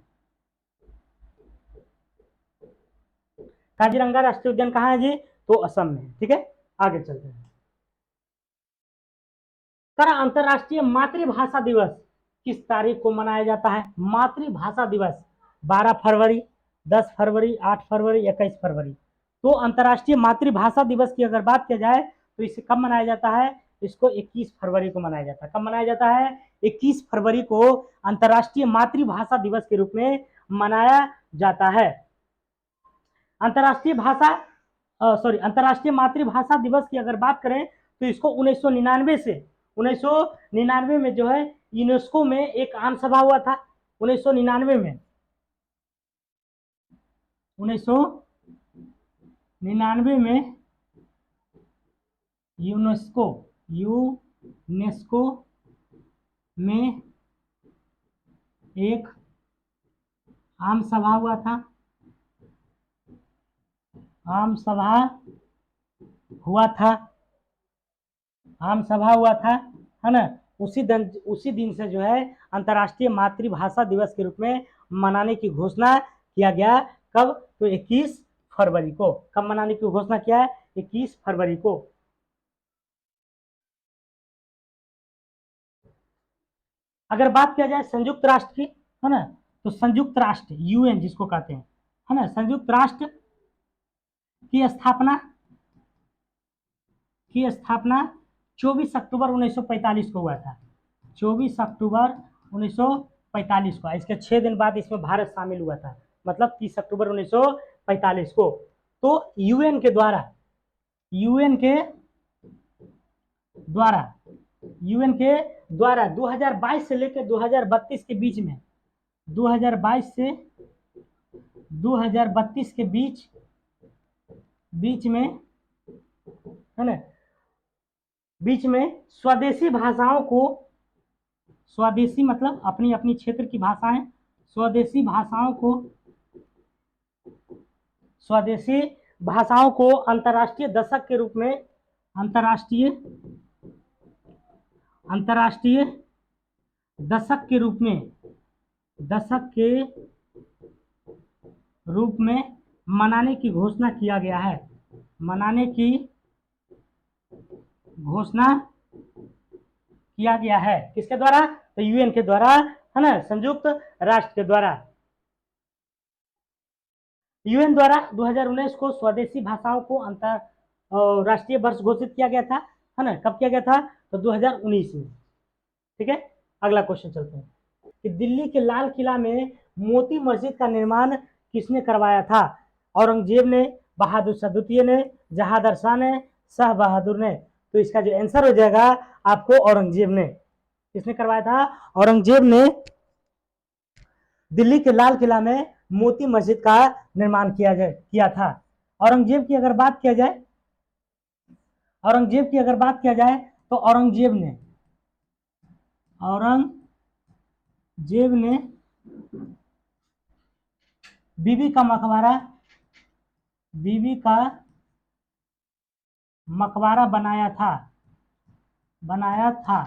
काजीरंगा राष्ट्रीय उद्यान कहाँ है जी? तो असम में। ठीक है, आगे चलते हैं। अंतरराष्ट्रीय मातृभाषा दिवस किस तारीख को मनाया जाता है? मातृभाषा दिवस 12 फरवरी, 10 फरवरी, 8 फरवरी, 21 फरवरी। तो अंतरराष्ट्रीय मातृभाषा दिवस की अगर बात किया जाए तो इसे कब मनाया जाता है? इसको 21 फरवरी को मनाया जाता है। कब मनाया जाता है? 21 फरवरी को अंतरराष्ट्रीय मातृभाषा दिवस के रूप में मनाया जाता है। अंतरराष्ट्रीय अंतरराष्ट्रीय मातृभाषा दिवस की अगर बात करें तो इसको 1999 में जो है यूनेस्को में एक आम सभा हुआ था। 1999 में 1999 में यूनेस्को में एक आम सभा हुआ था। आम सभा हुआ था है ना। उसी दिन से जो है अंतर्राष्ट्रीय मातृभाषा दिवस के रूप में मनाने की घोषणा किया गया। कब? तो 21 फरवरी को। कब मनाने की घोषणा किया है? 21 फरवरी को। अगर बात किया जाए संयुक्त राष्ट्र की, है ना, तो संयुक्त राष्ट्र यूएन जिसको कहते हैं, है ना, संयुक्त राष्ट्र की स्थापना 24 अक्टूबर 1945 को हुआ था। 24 अक्टूबर 1945 को। इसके 6 दिन बाद इसमें भारत शामिल हुआ था, मतलब 30 अक्टूबर 1945 को। तो यूएन के द्वारा 2022 से लेकर 2032 के बीच में 2022 से 2032 के बीच में, है ना, बीच में स्वदेशी भाषाओं को, स्वदेशी मतलब अपनी अपनी क्षेत्र की भाषाएं, स्वदेशी भाषाओं को अंतर्राष्ट्रीय दशक के रूप में, अंतर्राष्ट्रीय दशक के रूप में मनाने की घोषणा किया गया है। मनाने की घोषणा किया गया है। किसके द्वारा? तो यूएन के द्वारा, है ना, संयुक्त राष्ट्र के द्वारा। यूएन द्वारा 2019 को स्वदेशी भाषाओं को अंतरराष्ट्रीय वर्ष घोषित किया गया था, है ना। कब किया गया था? तो 2019 में। ठीक है, अगला क्वेश्चन चलते हैं कि दिल्ली के लाल किला में मोती मस्जिद का निर्माण किसने करवाया था? औरंगजेब ने, बहादुर शाह द्वितीय ने, जहांगीर शाह ने, शाह बहादुर ने। तो इसका जो आंसर हो जाएगा आपको औरंगजेब ने। किसने करवाया था? औरंगजेब ने दिल्ली के लाल किला में मोती मस्जिद का निर्माण किया था। औरंगजेब की अगर बात किया जाए तो औरंगजेब ने बीबी का मकबरा बनाया था।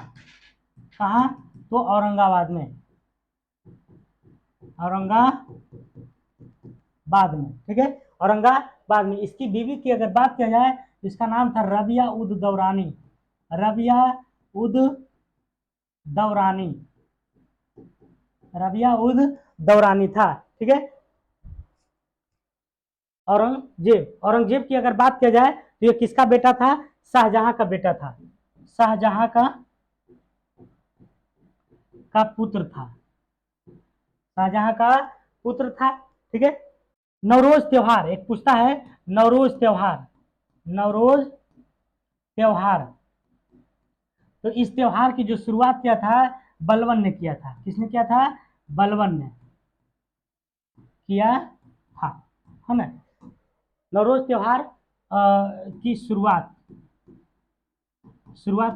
कहाँ? तो औरंगाबाद में। ठीक है, औरंगाबाद में। इसकी बीवी की अगर बात किया जाए तो इसका नाम था रबिया उद दौरानी था। ठीक है, औरंगजेब की अगर बात किया जाए तो ये किसका बेटा था? शाहजहां का बेटा था। शाहजहां का पुत्र था, शाहजहां का पुत्र था। ठीक है। नवरोज त्योहार एक पूछता है, नवरोज त्योहार, नवरोज त्योहार, तो इस त्योहार की जो शुरुआत किया था बलबन ने किया था। किसने किया था? बलबन ने किया था, है ना। नवरोज त्योहार की शुरुआत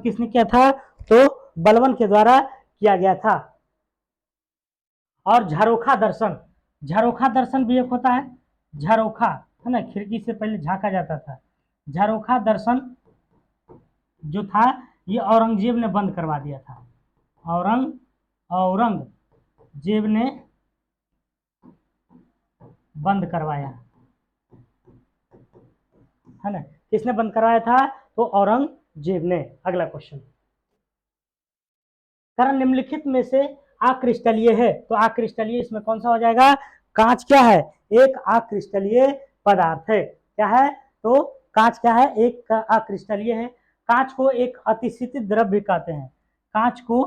किसने किया था? तो बलबन के द्वारा किया गया था। और झरोखा दर्शन, झरोखा दर्शन भी एक होता है, झरोखा, है ना, खिड़की से पहले झांका जाता था। झरोखा दर्शन जो था ये औरंगजेब ने बंद करवा दिया था। औरंगजेब ने बंद करवाया, है ना। किसने बंद करवाया था? तो औरंगजेब ने। अगला क्वेश्चन, कारण निम्नलिखित में से अक्रिस्टलीय है, तो अक्रिस्टलीय इसमें कौन सा हो जाएगा? कांच क्या है? एक अक्रिस्टलीय पदार्थ है। क्या है? तो कांच क्या है? एक अक्रिस्टलीय है। कांच को एक अतिशीतित द्रव्य कहते हैं। कांच को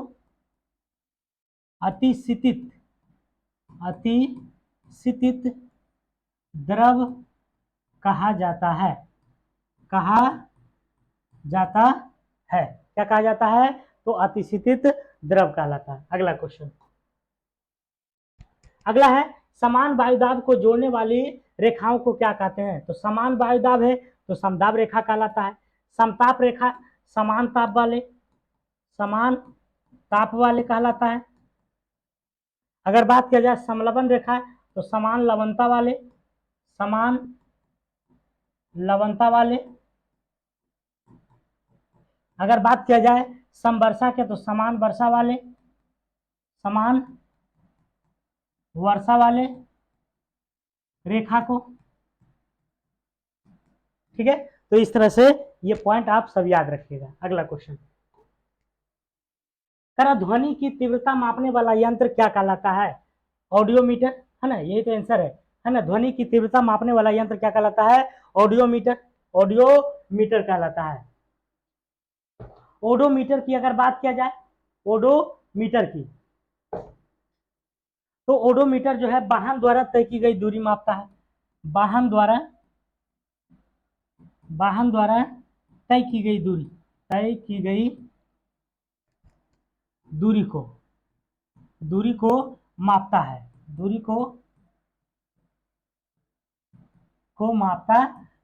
अतिशीतित द्रव कहा जाता है, कहा जाता है। क्या कहा जाता है? तो अतिशीतित द्रव कहलाता है। अगला क्वेश्चन, अगला है समान वायुदाब को जोड़ने वाली रेखाओं को क्या कहते हैं? तो समान वायुदाब है तो समदाब रेखा कहलाता है। समताप रेखा समान ताप वाले कहलाता है। अगर बात किया जाए समलवन रेखा तो समान लवणता वाले। अगर बात किया जाए समवर्षा के तो समान वर्षा वाले रेखा को। ठीक है, तो इस तरह से ये पॉइंट आप सब याद रखिएगा। अगला क्वेश्चन, करा ध्वनि की तीव्रता मापने वाला यंत्र क्या कहलाता है? ऑडियोमीटर, है ना, यही तो आंसर है ना। ध्वनि की तीव्रता मापने वाला यंत्र क्या कहलाता है? ऑडियोमीटर कहलाता है। ओडोमीटर की अगर बात किया जाए, ओडोमीटर की, तो ओडोमीटर जो है वाहन द्वारा तय की गई दूरी मापता है। वाहन द्वारा तय की गई दूरी को मापता है, मापता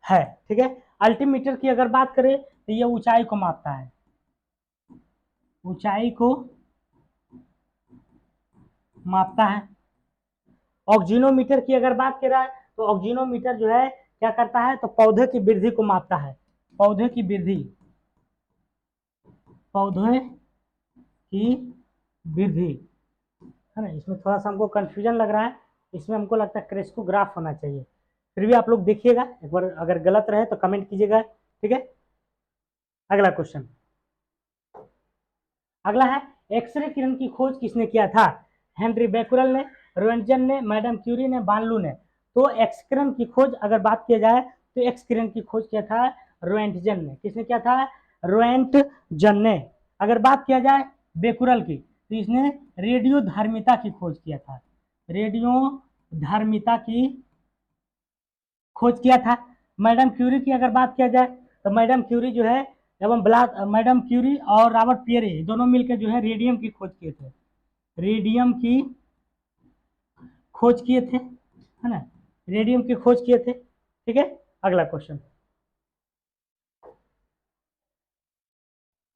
है। ठीक है। अल्टीमीटर की अगर बात करें तो ये ऊंचाई को मापता है, ऊंचाई को मापता है। ऑक्जीनोमीटर की अगर बात करें तो ऑक्जीनोमीटर जो है क्या करता है? तो पौधे की वृद्धि को मापता है, पौधे की वृद्धि, है ना। इसमें थोड़ा सा हमको कंफ्यूजन लग रहा है, इसमें हमको लगता है क्रेस्कोग्राफ होना चाहिए। फिर भी आप लोग देखिएगा एक बार, अगर गलत रहे तो कमेंट कीजिएगा। ठीक है। अगला क्वेश्चन, अगला है एक्सरे किरण की खोज किसने किया था? हेनरी बैकुरल ने, रोएंटजन ने, मैडम क्यूरी ने, बार्नलू ने। तो एक्स किरण की खोज अगर बात किया जाए तो एक्स किरण की खोज किया था रोएंटजन ने। किसने किया था? रोएंटजन ने। अगर बात किया जाए बैकुरल की तो इसने रेडियो धर्मिता की खोज किया था, रेडियो धर्मिता की खोज किया था। मैडम क्यूरी की अगर बात किया जाए तो मैडम क्यूरी जो है एवं मैडम क्यूरी और रॉबर्ट पियरे दोनों मिलकर जो है रेडियम की खोज किए थे, रेडियम की खोज किए थे, है ना, रेडियम की खोज किए थे। ठीक है। अगला क्वेश्चन,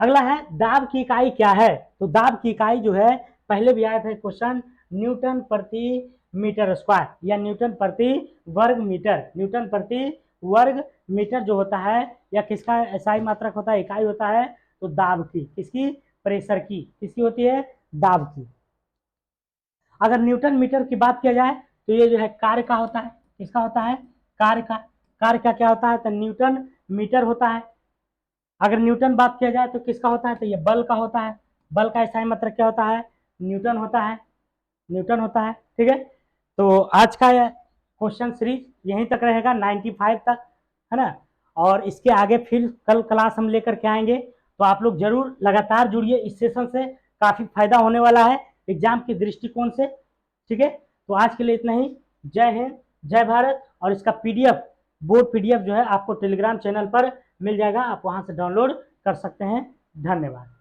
अगला है दाब की इकाई क्या है? तो दाब की इकाई जो है पहले भी आया था क्वेश्चन, न्यूटन प्रति मीटर स्क्वायर या न्यूटन प्रति वर्ग मीटर। न्यूटन प्रति वर्ग मीटर जो होता है या किसका एसआई मात्रक होता है, इकाई होता है? तो दाब की, किसकी? प्रेशर की। किसकी होती है? दाब की। अगर न्यूटन मीटर की बात किया जाए तो ये जो है कार्य का होता है। किसका होता है? कार्य का। कार्य का क्या होता है? तो न्यूटन मीटर होता है। अगर न्यूटन बात किया जाए तो किसका होता है? तो ये बल का होता है। बल का स्थायी मात्रक क्या होता है? न्यूटन होता है, न्यूटन होता है। ठीक है। तो आज का क्वेश्चन सीरीज यहीं तक रहेगा 95 तक, है ना। और इसके आगे फिर कल क्लास हम लेकर के आएंगे तो आप लोग जरूर लगातार जुड़िए इस सेशन से, काफी फायदा होने वाला है एग्जाम के दृष्टिकोण से। ठीक है, तो आज के लिए इतना ही। जय हिंद, जय भारत। और इसका पीडीएफ, बोर्ड पीडीएफ जो है आपको टेलीग्राम चैनल पर मिल जाएगा, आप वहां से डाउनलोड कर सकते हैं। धन्यवाद।